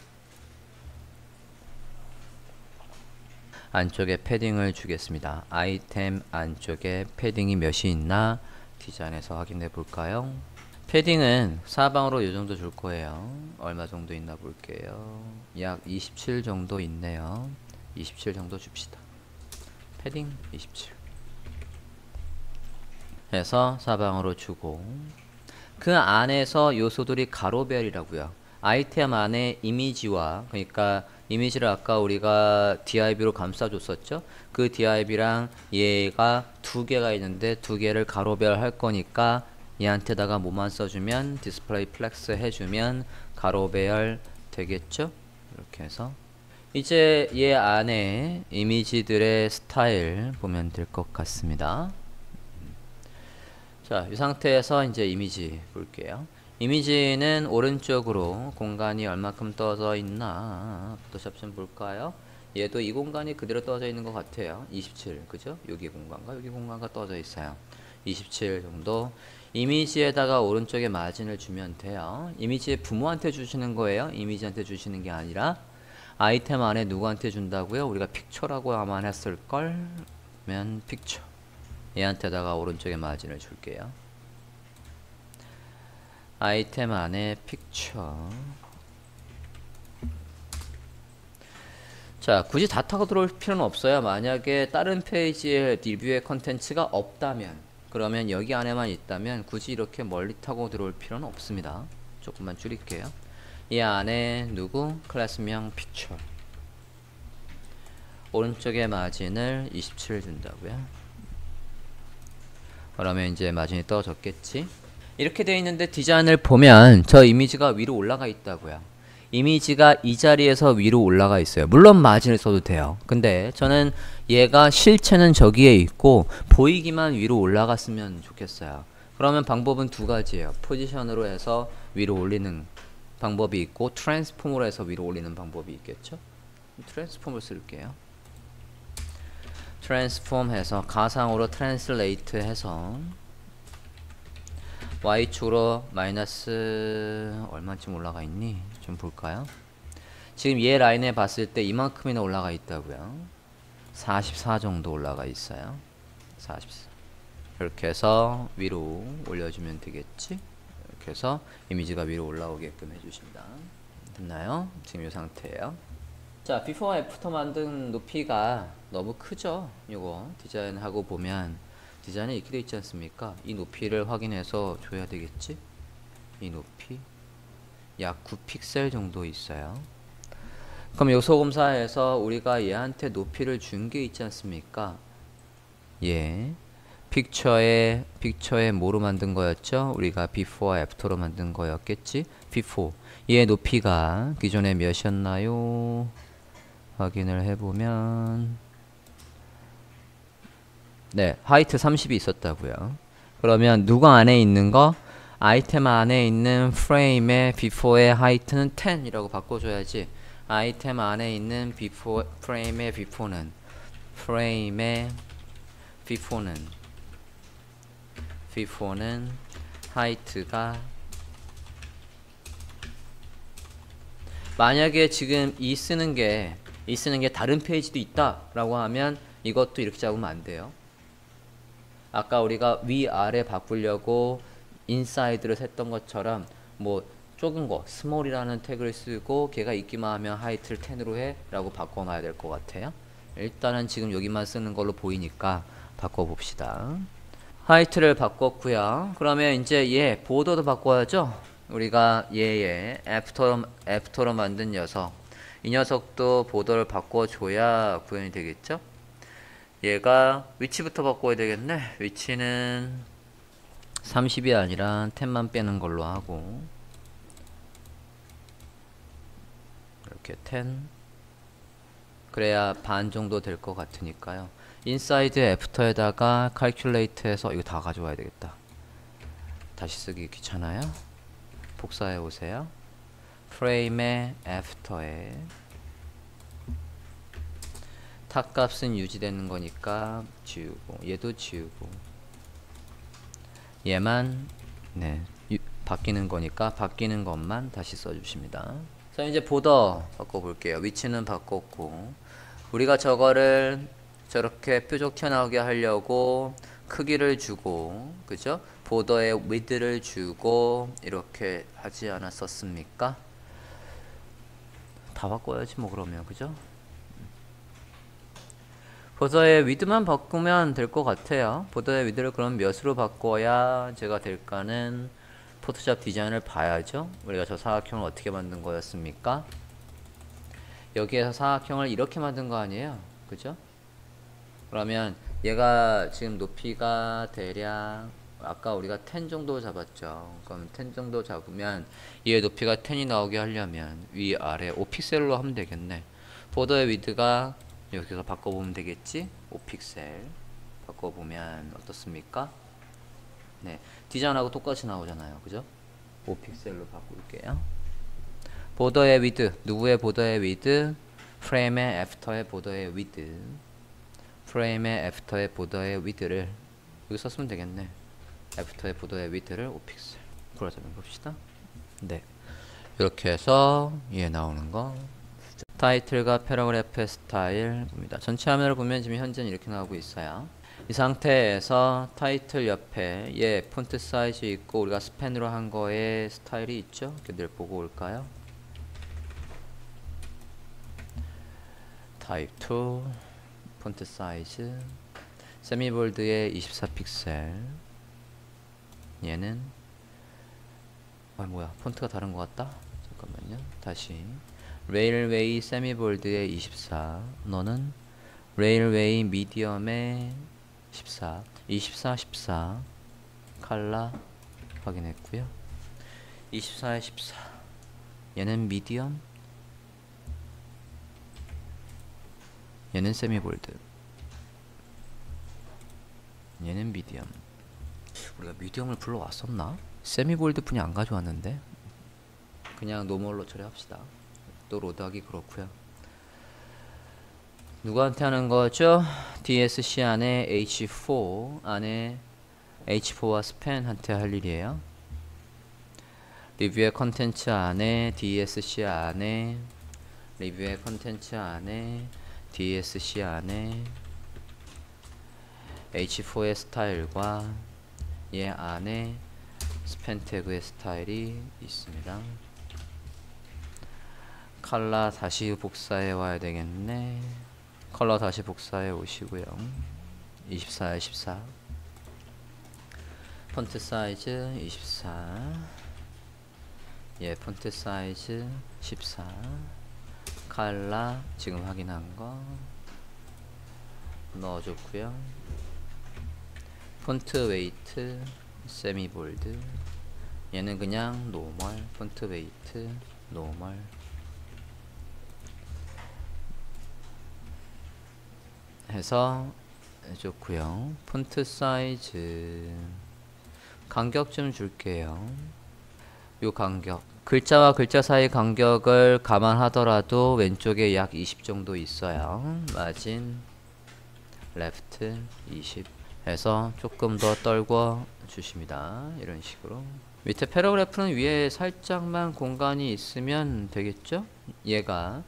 안쪽에 패딩을 주겠습니다. 아이템 안쪽에 패딩이 몇이 있나 디자인에서 확인해 볼까요? 패딩은 사방으로 이 정도 줄 거예요. 얼마 정도 있나 볼게요. 약 27 정도 있네요. 27 정도 줍시다. 패딩 27 해서 사방으로 주고 그 안에서 요소들이 가로별이라고요. 아이템 안에 이미지와 그러니까 이미지를 아까 우리가 div로 감싸줬었죠. 그 div랑 얘가 두 개가 있는데 두 개를 가로별 할 거니까 얘한테다가 뭐만 써주면 디스플레이 플렉스 해주면 가로별 되겠죠. 이렇게 해서 이제 얘 안에 이미지들의 스타일 보면 될 것 같습니다. 자, 이 상태에서 이제 이미지 볼게요. 이미지는 오른쪽으로 공간이 얼마큼 떠져 있나 포토샵 좀 볼까요? 얘도 이 공간이 그대로 떠져 있는 것 같아요. 27 그죠? 여기 공간과 떠져 있어요. 27 정도. 이미지에다가 오른쪽에 마진을 주면 돼요. 이미지의 부모한테 주시는 거예요. 이미지한테 주시는 게 아니라 아이템 안에 누구한테 준다고요? 우리가 픽처라고 아마 했을걸? 그러면 픽처 얘한테다가 오른쪽에 마진을 줄게요. 아이템 안에 픽처. 자, 굳이 다 타고 들어올 필요는 없어요. 만약에 다른 페이지에 리뷰의 컨텐츠가 없다면 그러면 여기 안에만 있다면 굳이 이렇게 멀리 타고 들어올 필요는 없습니다. 조금만 줄일게요. 이 안에 누구? 클래스명 픽처. 오른쪽에 마진을 27 준다고요. 그러면 이제 마진이 떨어졌겠지. 이렇게 되어 있는데 디자인을 보면 저 이미지가 위로 올라가 있다고요. 이미지가 이 자리에서 위로 올라가 있어요. 물론 마진을 써도 돼요. 근데 저는 얘가 실체는 저기에 있고 보이기만 위로 올라갔으면 좋겠어요. 그러면 방법은 두 가지예요. 포지션으로 해서 위로 올리는 방법이 있고 트랜스폼으로 해서 위로 올리는 방법이 있겠죠. 트랜스폼을 쓸게요. 트랜스폼 해서 가상으로 트랜슬레이트 해서 Y축으로 마이너스 얼마쯤 올라가 있니? 좀 볼까요? 지금 얘 라인에 봤을 때 이만큼이나 올라가 있다고요. 44 정도 올라가 있어요. 44. 이렇게 해서 위로 올려주면 되겠지? 이렇게 해서 이미지가 위로 올라오게끔 해주신다. 됐나요? 지금 이 상태예요. 자, before after 만든 높이가 너무 크죠? 요거 디자인하고 보면 디자인에 이렇게 돼 있지 않습니까? 이 높이를 확인해서 줘야 되겠지? 이 높이 약 9픽셀 정도 있어요. 그럼 요소 검사에서 우리가 얘한테 높이를 준 게 있지 않습니까? 예. 픽처에 뭐로 만든 거였죠? 우리가 before after로 만든 거였겠지? before. 얘 높이가 기존에 몇이었나요? 확인을 해보면 네, 하이트 30이 있었다고요. 그러면 누가 안에 있는 거? 아이템 안에 있는 프레임의 before의 하이트는 10이라고 바꿔줘야지. 아이템 안에 있는 before, 프레임의 before는 하이트가 만약에 지금 이 쓰는 게 다른 페이지도 있다 라고 하면 이것도 이렇게 잡으면 안 돼요. 아까 우리가 위아래 바꾸려고 인사이드를 했던 것처럼 뭐 적은 거 스몰이라는 태그를 쓰고 걔가 있기만 하면 하이트를 10으로 해 라고 바꿔놔야 될 것 같아요. 일단은 지금 여기만 쓰는 걸로 보이니까 바꿔봅시다. 하이트를 바꿨고요. 그러면 이제 얘 보더도 바꿔야죠. 우리가 얘의 애프터로 만든 녀석, 이 녀석도 보더를 바꿔줘야 구현이 되겠죠. 얘가 위치부터 바꿔야 되겠네. 위치는 30이 아니라 10만 빼는 걸로 하고 이렇게 10 그래야 반 정도 될 것 같으니까요. 인사이드 애프터에다가 calculate해서 이거 다 가져와야 되겠다. 다시 쓰기 귀찮아요. 복사해 오세요. 프레임의 애프터에 탑값은 유지되는 거니까 지우고 얘도 지우고 얘만 네 바뀌는 거니까 바뀌는 것만 다시 써주십니다. 자, 이제 보더 바꿔볼게요. 위치는 바꿨고 우리가 저거를 저렇게 뾰족 튀어나오게 하려고 크기를 주고 그죠? 보더의 width를 주고 이렇게 하지 않았었습니까? 다 바꿔야지 뭐 그러면 그죠? 보더의 width만 바꾸면 될 것 같아요. 보더의 width를 그럼 몇으로 바꿔야 제가 될까는 포토샵 디자인을 봐야죠. 우리가 저 사각형을 어떻게 만든 거였습니까? 여기에서 사각형을 이렇게 만든 거 아니에요? 그죠? 그러면 얘가 지금 높이가 대략 아까 우리가 10 정도 잡았죠. 그럼 10 정도 잡으면 얘의 높이가 10이 나오게 하려면 위아래 5픽셀로 하면 되겠네. 보더의 위드가 여기서 바꿔보면 되겠지? 5픽셀 바꿔보면 어떻습니까? 네, 디자인하고 똑같이 나오잖아요. 그죠? 5픽셀로 바꿀게요. 보더의 위드, 누구의 보더의 위드? 프레임의 애프터의 보더의 위드. 프레임의 애프터의 보더의 위드를 여기 썼으면 되겠네. 애프터의 보더의 위드를 5픽셀. 그걸 잡아 봅시다. 네, 이렇게 해서 얘 나오는 거. 타이틀과 패러그래프의 스타일입니다. 전체 화면을 보면 지금 현재는 이렇게 나오고 있어요. 이 상태에서 타이틀 옆에 얘 폰트 사이즈 있고 우리가 스펜으로 한 거에 스타일이 있죠. 걔들 보고 올까요? 타입 2 폰트 사이즈 세미볼드의 24픽셀. 얘는 뭐야 폰트가 다른 것 같다. 잠깐만요. 다시 레일웨이 세미볼드의 24. 너는 레일웨이 미디엄의 14 14 칼라 확인했고요. 24에 14 얘는 미디엄, 얘는 세미볼드, 얘는 미디엄. 우리가 미디엄을 불러왔었나? 세미볼드 분이 안 가져왔는데 그냥 노멀로 처리합시다. 또 로드하기 그렇고요. 누구한테 하는 거죠? DSC 안에 H4 안에 H4와 스팬한테 할 일이에요. 리뷰의 컨텐츠 안에 DSC 안에 리뷰의 컨텐츠 안에 DSC 안에 H4의 스타일과 얘 안에 스팬 태그의 스타일이 있습니다. 컬러 다시 복사해 와야 되겠네. 컬러 다시 복사해 오시고요. 24에 14 폰트 사이즈 24 예, 폰트 사이즈 14 컬러 지금 확인한 거 넣어줬고요. 폰트 웨이트 세미 볼드 얘는 그냥 노멀 폰트 웨이트 노멀 해서 해줬고요. 폰트 사이즈 간격 좀 줄게요. 요 간격 글자와 글자 사이 간격을 감안하더라도 왼쪽에 약 20 정도 있어요. 마진 레프트 20 해서 조금 더 떨궈 주십니다. 이런 식으로 밑에 패러그래프는 위에 살짝만 공간이 있으면 되겠죠? 얘가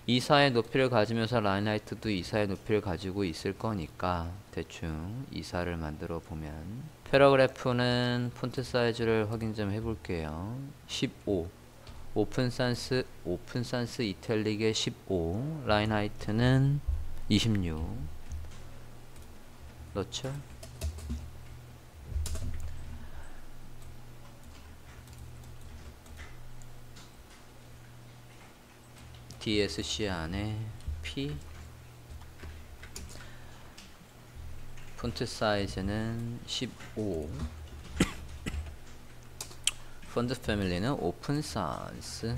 이사의 높이를 가지면서 라인 하이트도 이사의 높이를 가지고 있을 거니까 대충 이사를 만들어 보면 패러그래프는 폰트 사이즈를 확인 좀 해볼게요. 15 오픈 산스 이탈릭의 15 라인 하이트는 26 넣죠? DSC 안에 P 폰트 사이즈는 15 폰트 패밀리는 오픈 산스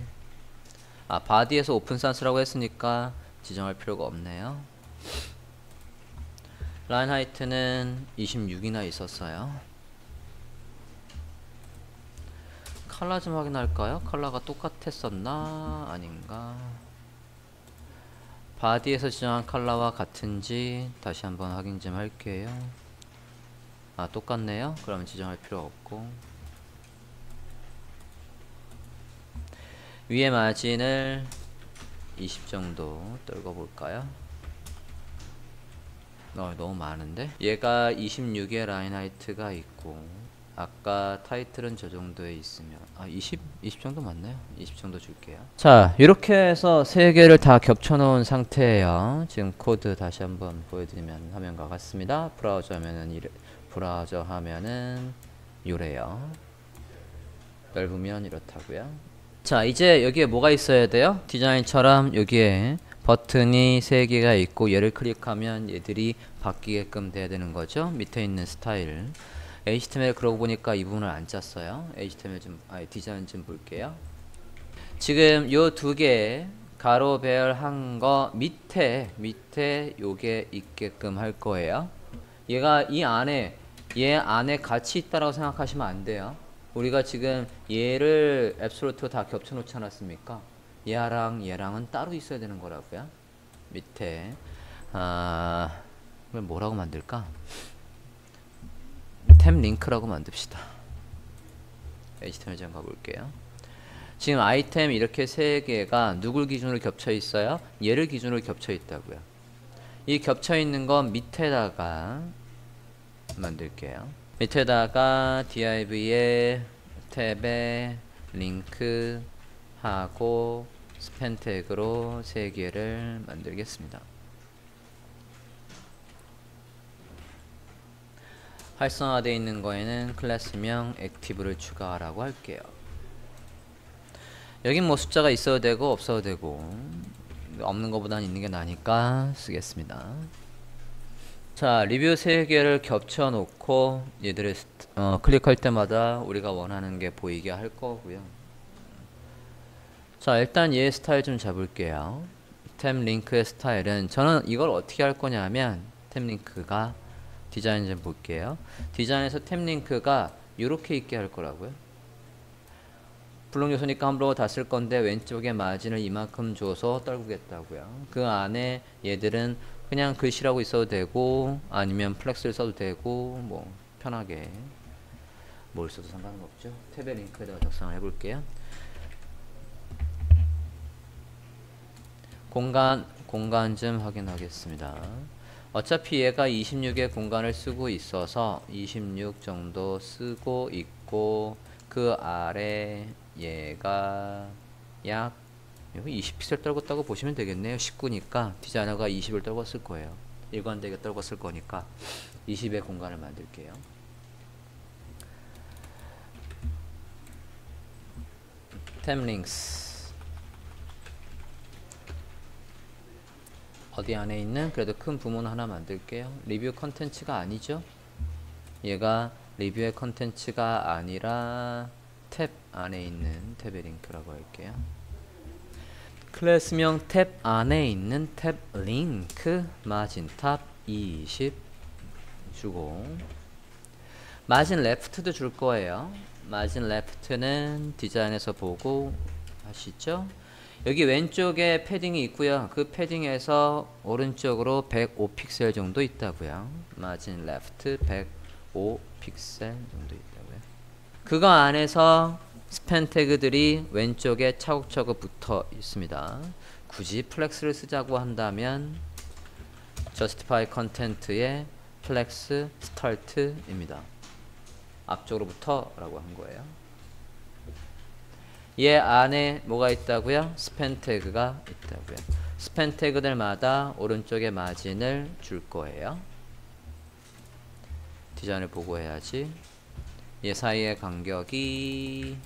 바디에서 오픈 산스라고 했으니까 지정할 필요가 없네요. 라인 하이트는 26이나 있었어요. 컬러 좀 확인할까요? 컬러가 똑같았었나? 아닌가? 바디에서 지정한 컬러와 같은지 다시 한번 확인 좀 할게요. 똑같네요. 그러면 지정할 필요 없고 위에 마진을 20 정도 떨궈 볼까요? 너무 많은데? 얘가 26의 라인 하이트가 있고 아까 타이틀은 저 정도에 있으면 20 정도 맞나요? 20 정도 줄게요. 자, 이렇게 해서 세 개를 다 겹쳐 놓은 상태예요. 지금 코드 다시 한번 보여드리면 화면과 같습니다. 브라우저 하면은 요래요. 넓으면 이렇다고요. 자, 이제 여기에 뭐가 있어야 돼요? 디자인처럼 여기에 버튼이 3개가 있고 얘를 클릭하면 얘들이 바뀌게끔 돼야 되는 거죠. 밑에 있는 스타일 HTML 그러고 보니까 이 부분을 안 짰어요. HTML 디자인 좀 볼게요. 지금 요 두 개 가로 배열한 거 밑에 요게 있게끔 할 거예요. 얘가 얘 안에 같이 있다라고 생각하시면 안 돼요. 우리가 지금 얘를 앱솔루트로 다 겹쳐 놓지 않았습니까? 얘랑은 따로 있어야 되는 거라고요. 밑에 그럼 뭐라고 만들까? 템 링크라고 만듭시다. HTML 좀 가볼게요. 지금 아이템 이렇게 3개가 누굴 기준으로 겹쳐 있어요? 얘를 기준으로 겹쳐 있다고요. 이 겹쳐 있는 건 밑에다가 만들게요. 밑에다가 div의 탭에 링크 하고 스팬 태그로 3개를 만들겠습니다. 활성화되어 있는 거에는 클래스명 액티브를 추가하라고 할게요. 여긴 뭐 숫자가 있어도 되고 없어도 되고 없는 것보다는 있는 게 나니까 쓰겠습니다. 자, 리뷰 3개를 겹쳐 놓고 얘들을 클릭할 때마다 우리가 원하는 게 보이게 할 거고요. 자, 일단 얘 스타일 좀 잡을게요. 템 링크의 스타일은 저는 이걸 어떻게 할 거냐면 템 링크가 디자인 좀 볼게요. 디자인에서 템 링크가 이렇게 있게 할 거라고요. 블록 요소니까 함부로 다 쓸 건데 왼쪽에 마진을 이만큼 줘서 떨구겠다고요. 그 안에 얘들은 그냥 글씨라고 있어도 되고 아니면 플렉스를 써도 되고 뭐 편하게 뭘 써도 상관은 없죠. 탭의 링크에다가 작성을 해볼게요. 공간 좀 확인하겠습니다. 어차피 얘가 26의 공간을 쓰고 있어서 26 정도 쓰고 있고 그 아래 얘가 약 20픽셀 떨궜다고 보시면 되겠네요. 19니까 디자이너가 20을 떨궜을 거예요. 일관되게 떨궜을 거니까 20의 공간을 만들게요. 템링스 어디 안에 있는 그래도 큰 부문 하나 만들게요. 리뷰 컨텐츠가 아니죠. 얘가 리뷰의 컨텐츠가 아니라 탭 안에 있는 탭의 링크라고 할게요. 클래스명 탭 안에 있는 탭 링크 마진 탑 20 주고 마진 레프트도 줄 거예요. 마진 레프트는 디자인에서 보고 하시죠. 여기 왼쪽에 패딩이 있고요. 그 패딩에서 오른쪽으로 105픽셀 정도 있다고요. 마진 레프트 105픽셀 정도 있다고요. 그거 안에서 스팬 태그들이 왼쪽에 차곡차곡 붙어 있습니다. 굳이 플렉스를 쓰자고 한다면 justify content의 플렉스 start입니다. 앞쪽으로부터 라고 한 거예요. 얘 안에 뭐가 있다고요? 스팬 태그가 있다고요. 스팬 태그들마다 오른쪽에 마진을 줄 거예요. 디자인을 보고 해야지. 얘 사이의 간격이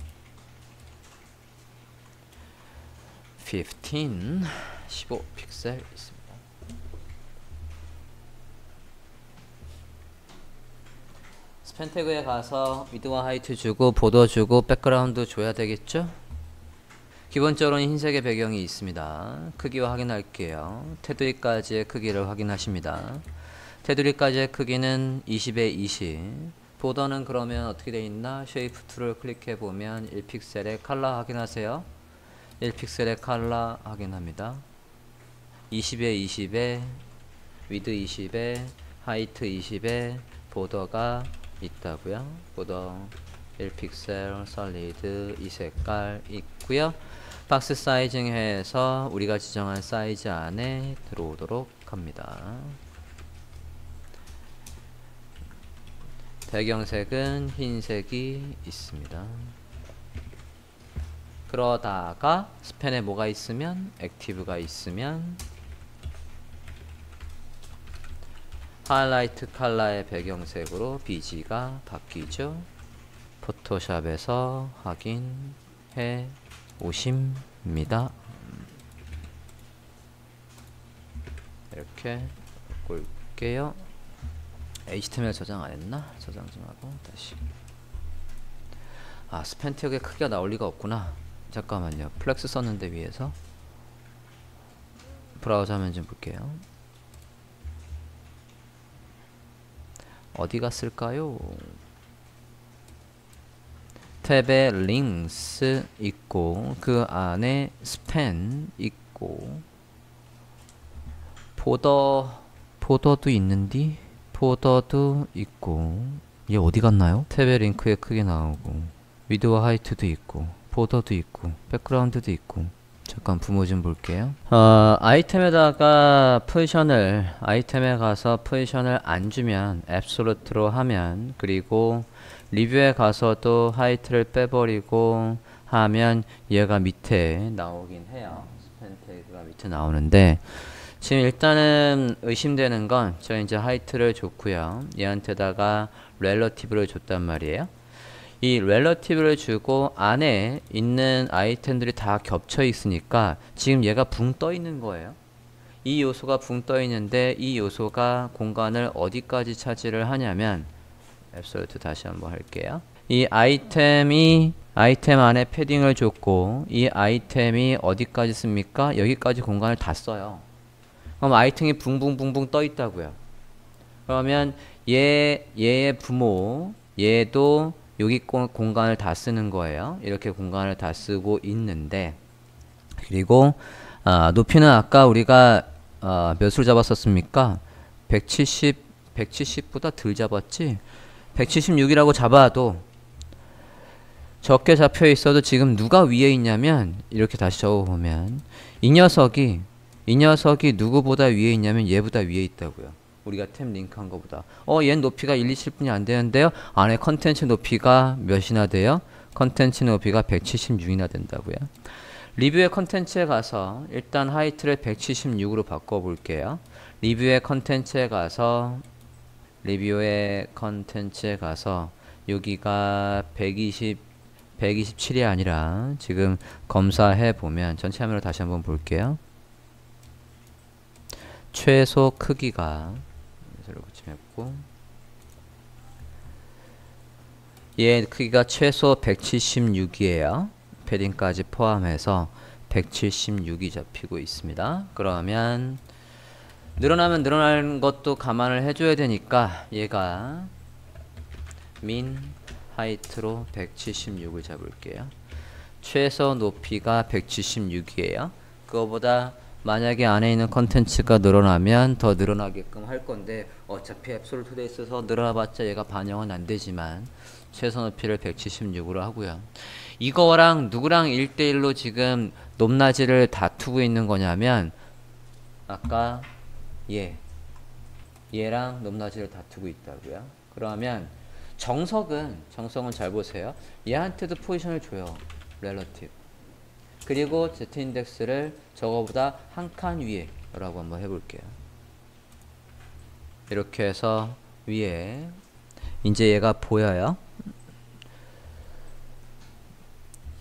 15 픽셀 있습니다. 스팬 태그에 가서 위드와 하이트 주고 보더 주고 백그라운드 줘야 되겠죠? 기본적으로는 흰색의 배경이 있습니다. 크기 확인할게요. 테두리까지의 크기를 확인하십니다. 테두리까지의 크기는 20에 20. 보더는 그러면 어떻게 되어 있나? 쉐이프 툴을 클릭해 보면 1픽셀의 컬러 확인하세요. 1픽셀의 컬러 확인합니다. 20에 20에 위드 20에 하이트 20에 보더가 있다고요. 보더 1픽셀 솔리드 이 색깔 있고요. 박스 사이징 해서 우리가 지정한 사이즈 안에 들어오도록 합니다. 배경색은 흰색이 있습니다. 그러다가 스팬에 뭐가 있으면 액티브가 있으면 하이라이트 컬러의 배경색으로 BG가 바뀌죠. 포토샵에서 확인해 오십니다. 이렇게 볼게요. HTML 저장 안했나? 저장 좀 하고 다시. 아, 스팬 태그의 크기가 나올 리가 없구나. 잠깐만요. 플렉스 썼는데 위에서 브라우저 화면 좀 볼게요. 어디 갔을까요? 탭에 링스 있고 그 안에 스팬 있고 보더도 있는디? 보더도 있고 얘 어디 갔나요? 탭에 링크에 크게 나오고 위드와 하이트도 있고 보더도 있고 백그라운드도 있고 잠깐 부모 좀 볼게요. 아이템에다가 아이템에 가서 포지션을 안 주면 앱솔루트로 하면 그리고 리뷰에 가서도 하이트를 빼버리고 하면 얘가 밑에 나오긴 해요. 스팬 태그가 밑에 나오는데 지금 일단은 의심되는 건 저 이제 하이트를 줬고요. 얘한테다가 렐러티브를 줬단 말이에요. 이 렐러티브를 주고 안에 있는 아이템들이 다 겹쳐 있으니까 지금 얘가 붕 떠 있는 거예요. 이 요소가 붕 떠 있는데 이 요소가 공간을 어디까지 차지를 하냐면 앱솔루트 다시 한번 할게요. 이 아이템 안에 패딩을 줬고 이 아이템이 어디까지 씁니까? 여기까지 공간을 다 써요. 그럼 아이템이 붕붕붕붕 떠 있다고요. 그러면 얘의 부모 얘도 여기 공간을 다 쓰는 거예요. 이렇게 공간을 다 쓰고 있는데, 그리고 높이는 아까 우리가 몇을 잡았었습니까? 170보다 덜 잡았지? 176이라고 잡아도 적게 잡혀 있어도 지금 누가 위에 있냐면, 이렇게 다시 적어보면 이 녀석이 누구보다 위에 있냐면 얘보다 위에 있다고요. 우리가 탭 링크한 거보다. 얘는 높이가 127분이 안 되는데요. 안에 컨텐츠 높이가 몇이나 돼요? 컨텐츠 높이가 176이나 된다고요. 리뷰의 컨텐츠에 가서 일단 하이트를 176으로 바꿔볼게요. 리뷰의 컨텐츠에 가서 여기가 127이 아니라 지금 검사해 보면 전체 화면으로 다시 한번 볼게요. 최소 크기가 얘 크기가 최소 176이에요. 패딩까지 포함해서 176이 잡히고 있습니다. 그러면 늘어나면 늘어나는 것도 감안을 해줘야 되니까 얘가 민 하이트로 176을 잡을게요. 최소 높이가 176이에요. 그거보다 만약에 안에 있는 컨텐츠가 늘어나면 더 늘어나게끔 할 건데, 어차피 앱솔루트 돼 있어서 늘어나봤자 얘가 반영은 안 되지만 최소 높이를 176으로 하고요. 이거랑 누구랑 1대1로 지금 높낮이를 다투고 있는 거냐면, 아까 얘랑 높낮이를 다투고 있다고요. 그러면 정석은 잘 보세요. 얘한테도 포지션을 줘요. 렐러티브. 그리고 Z인덱스를 저거보다 한 칸 위에 라고 한번 해볼게요. 이렇게 해서 위에 이제 얘가 보여요.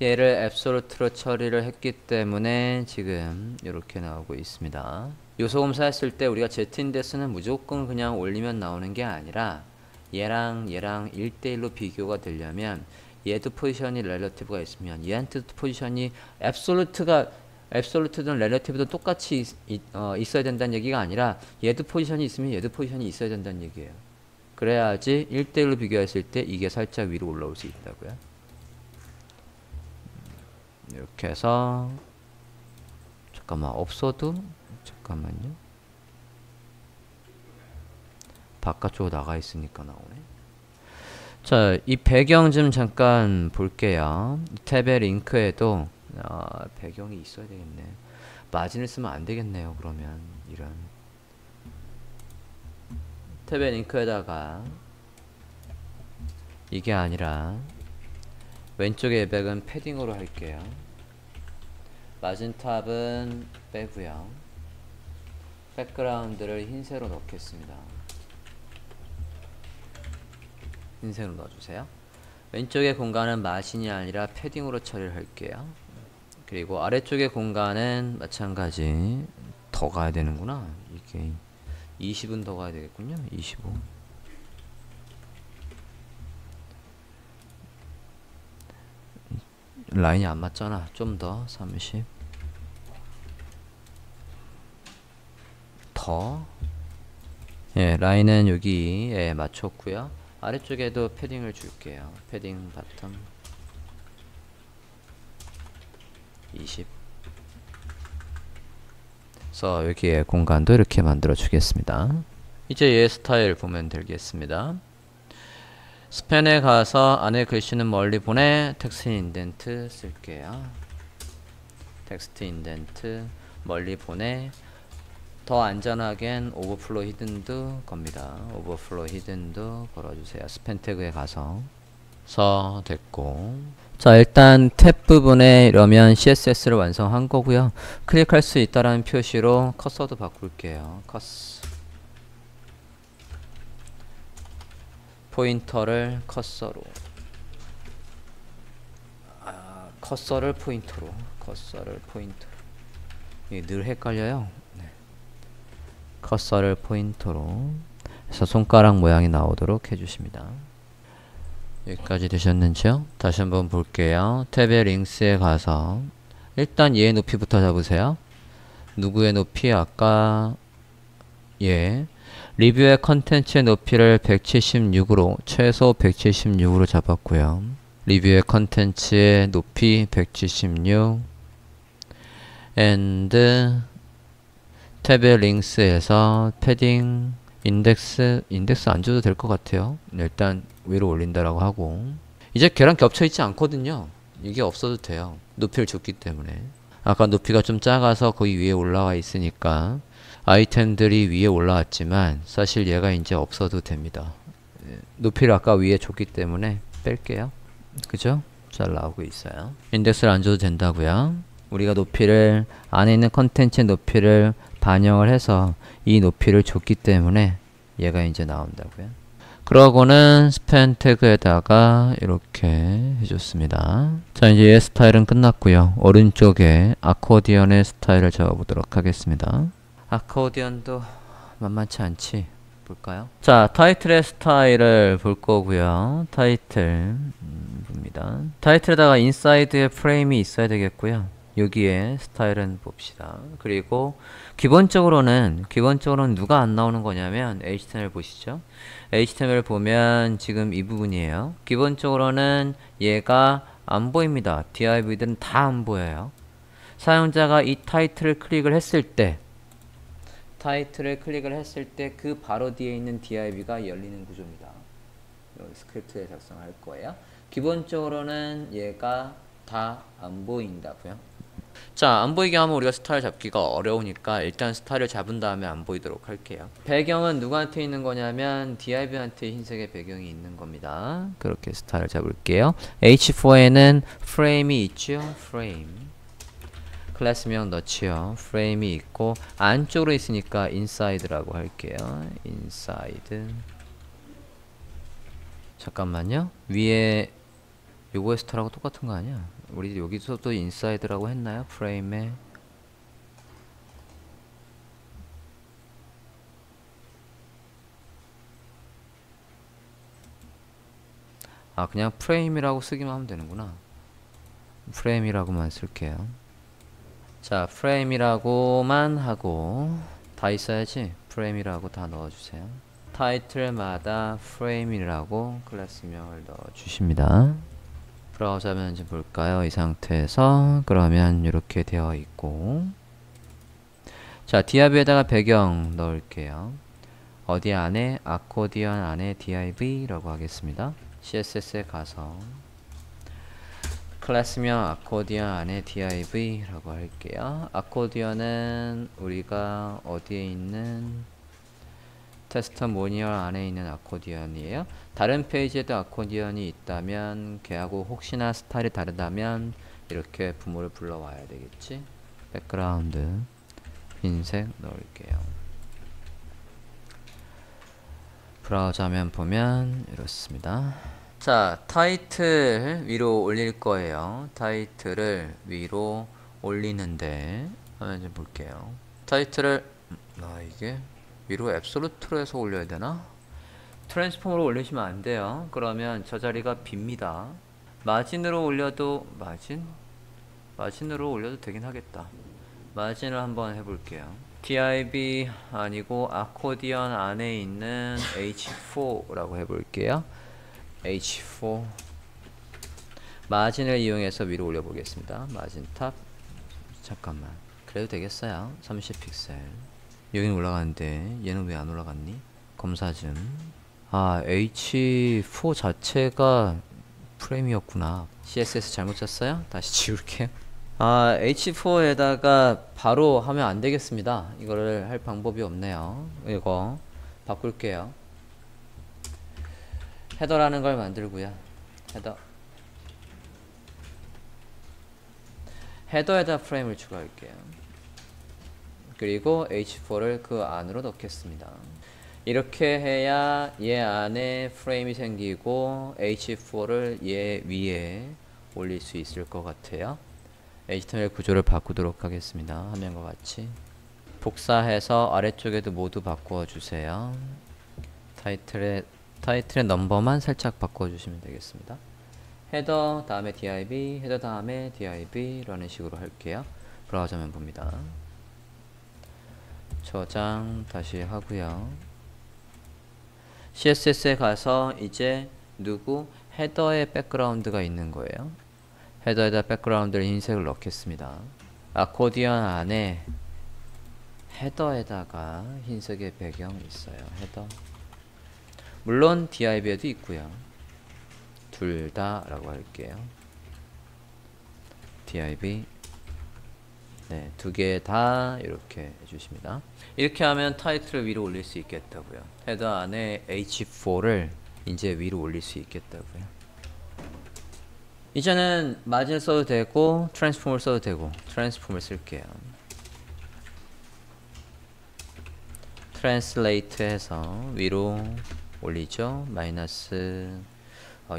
얘를 앱솔루트로 처리를 했기 때문에 지금 이렇게 나오고 있습니다. 요소 검사했을 때 우리가 Z인덱스는 무조건 그냥 올리면 나오는 게 아니라 얘랑 1대1로 비교가 되려면 얘도 포지션이 렐러티브가 있으면 얘한테도 포지션이 앱솔루트든 렐러티브든 똑같이 있어야 된다는 얘기가 아니라 얘도 포지션이 있으면 얘도 포지션이 있어야 된다는 얘기예요. 그래야지 1대1로 비교했을 때 이게 살짝 위로 올라올 수 있다고요. 이렇게 해서 잠깐만요. 바깥쪽으로 나가 있으니까 나오네. 자, 이 배경 좀 잠깐 볼게요. 탭의 링크에도 배경이 있어야 되겠네. 마진을 쓰면 안 되겠네요. 그러면 이런 탭의 링크에다가 이게 아니라 왼쪽의 백은 패딩으로 할게요. 마진 탑은 빼고요. 백그라운드를 흰색으로 넣겠습니다. 흰색으로 넣어주세요. 왼쪽의 공간은 마진이 아니라 패딩으로 처리를 할게요. 그리고 아래쪽의 공간은 마찬가지 더 가야 되는구나. 이게 20은 더 가야 되겠군요. 25. 라인이 안 맞잖아. 좀 더 30. 더. 예, 라인은 여기에 맞췄고요. 아래쪽에도 패딩을 줄게요. 패딩 바텀 20. 그래서 여기에 공간도 이렇게 만들어 주겠습니다. 이제 얘 스타일 보면 되겠습니다. 스펜에 가서 안에 글씨는 멀리 보내. 텍스트 인덴트 쓸게요. 텍스트 인덴트 멀리 보내. 더 안전하겐 오버플로 히든도 겁니다. 오버플로 히든도 걸어주세요. 스펜 태그에 가서 됐고, 자 일단 탭 부분에 이러면 CSS를 완성한 거고요. 클릭할 수 있다라는 표시로 커서도 바꿀게요. 커서 포인터를 커서로, 커서를 포인터로, 이게 늘 헷갈려요. 네. 커서를 포인터로 해서 손가락 모양이 나오도록 해주십니다. 여기까지 되셨는지요? 다시 한번 볼게요. 탭의 링스에 가서 일단 얘의 높이부터 잡으세요. 누구의 높이? 아까 얘 리뷰의 컨텐츠의 높이를 176으로 최소 176으로 잡았고요. 리뷰의 컨텐츠의 높이 176 and 탭의 링스에서 패딩 인덱스 안 줘도 될 것 같아요. 일단 위로 올린다라고 하고, 이제 걔랑 겹쳐 있지 않거든요. 이게 없어도 돼요. 높이를 줬기 때문에. 아까 높이가 좀 작아서 거기 위에 올라와 있으니까 아이템들이 위에 올라왔지만 사실 얘가 이제 없어도 됩니다. 높이를 아까 위에 줬기 때문에 뺄게요. 그죠? 잘 나오고 있어요. 인덱스를 안 줘도 된다고요. 우리가 높이를, 안에 있는 컨텐츠의 높이를 반영을 해서 이 높이를 줬기 때문에 얘가 이제 나온다고요. 그러고는 스팬 태그에다가 이렇게 해줬습니다. 자, 이제 얘 스타일은 끝났고요. 오른쪽에 아코디언의 스타일을 적어보도록 하겠습니다. 아코디언도 만만치 않지? 볼까요? 자, 타이틀의 스타일을 볼 거고요. 타이틀 봅니다. 타이틀에다가 인사이드에 프레임이 있어야 되겠고요. 여기에 스타일은 봅시다. 그리고 기본적으로는 누가 안 나오는 거냐면 HTML 보시죠. HTML 보면 지금 이 부분이에요. 기본적으로는 얘가 안 보입니다. div들은 다 안 보여요. 사용자가 이 타이틀을 클릭을 했을 때 그 바로 뒤에 있는 div가 열리는 구조입니다. 여기 스크립트에 작성할 거예요. 기본적으로는 얘가 다 안 보인다고요. 자, 안 보이게 하면 우리가 스타일 잡기가 어려우니까 일단 스타일을 잡은 다음에 안 보이도록 할게요. 배경은 누구한테 있는 거냐면 div한테 흰색의 배경이 있는 겁니다. 그렇게 스타일을 잡을게요. h4에는 프레임이 있죠. 프레임 클래스명 넣지요. 프레임이 있고 안쪽으로 있으니까 인사이드라고 할게요. 인사이드. 잠깐만요. 위에 요거의 스타일하고 똑같은 거 아니야? 우리 여기서도 인사이드라고 했나요? 프레임에 그냥 프레임이라고 쓰기만 하면 되는구나. 프레임이라고만 쓸게요. 자, 프레임이라고만 하고 다 있어야지. 프레임이라고 다 넣어주세요. 타이틀마다 프레임이라고 클래스명을 넣어주십니다. 브라우저면 이제 볼까요? 이 상태에서 그러면 이렇게 되어 있고, 자, div에다가 배경 넣을게요. 어디 안에? 아코디언 안에 div라고 하겠습니다. css에 가서 클래스명 아코디언 안에 div라고 할게요. 아코디언은 우리가 어디에 있는 테스트모니얼 안에 있는 아코디언이에요. 다른 페이지에도 아코디언이 있다면 걔하고 혹시나 스타일이 다르다면 이렇게 부모를 불러와야 되겠지. 백그라운드 흰색 넣을게요. 브라우저 화면 보면 이렇습니다. 자, 타이틀 위로 올릴 거예요. 타이틀을 위로 올리는데 화면 좀 볼게요. 타이틀을 이게 위로 앱솔루트로 해서 올려야 되나? 트랜스폼으로 올리시면 안 돼요. 그러면 저 자리가 빕니다. 마진으로 올려도 마진으로 올려도 되긴 하겠다. 마진을 한번 해볼게요. div 아니고 아코디언 안에 있는 h4라고 해볼게요. h4 마진을 이용해서 위로 올려보겠습니다. 마진 탑. 잠깐만, 그래도 되겠어요. 30픽셀. 여기는 올라가는데 얘는 왜 안 올라갔니? 검사 좀. h4 자체가 프레임이었구나. css 잘못 쳤어요? 다시 지울게요. h4에다가 바로 하면 안 되겠습니다. 이거를 할 방법이 없네요. 이거 바꿀게요. 헤더라는 걸 만들고요. 헤더에다 프레임을 추가할게요. 그리고 h4를 그 안으로 넣겠습니다. 이렇게 해야 얘 안에 프레임이 생기고 h4를 얘 위에 올릴 수 있을 것 같아요. HTML 구조를 바꾸도록 하겠습니다. 화면과 같이 복사해서 아래쪽에도 모두 바꿔주세요. 타이틀의 넘버만 살짝 바꿔주시면 되겠습니다. 헤더 다음에 div, 헤더 다음에 div 라는 식으로 할게요. 브라우저면 봅니다. 저장 다시 하고요. CSS에 가서 이제 누구 헤더에 백그라운드가 있는 거예요. 헤더에다 백그라운드를 흰색을 넣겠습니다. 아코디언 안에 헤더에다가 흰색의 배경이 있어요. 헤더. 물론 div에도 있고요. 둘 다라고 할게요. div. 네, 두 개 다 이렇게 해주십니다. 이렇게 하면 타이틀을 위로 올릴 수 있겠다고요. 헤더 안에 h4를 이제 위로 올릴 수 있겠다고요. 이제는 마진 써도 되고 트랜스폼을 써도 되고 트랜스폼을 쓸게요. 트랜슬레이트 해서 위로 올리죠. 마이너스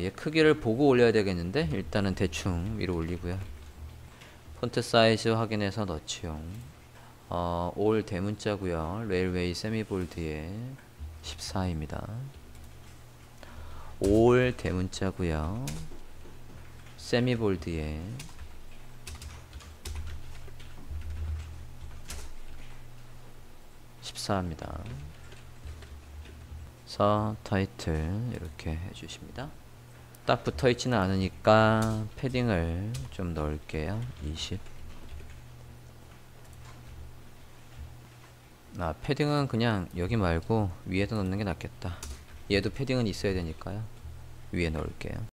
얘 크기를 보고 올려야 되겠는데 일단은 대충 위로 올리고요. 폰트 사이즈 확인해서 넣지요. 올 대문자고요. 레일웨이 세미볼드에 14입니다. 올 대문자고요. 세미볼드에 14입니다. 그래서 타이틀 이렇게 해주십니다. 딱 붙어있지는 않으니까 패딩을 좀 넣을게요. 20. 패딩은 그냥 여기 말고 위에다 넣는 게 낫겠다. 얘도 패딩은 있어야 되니까요. 위에 넣을게요.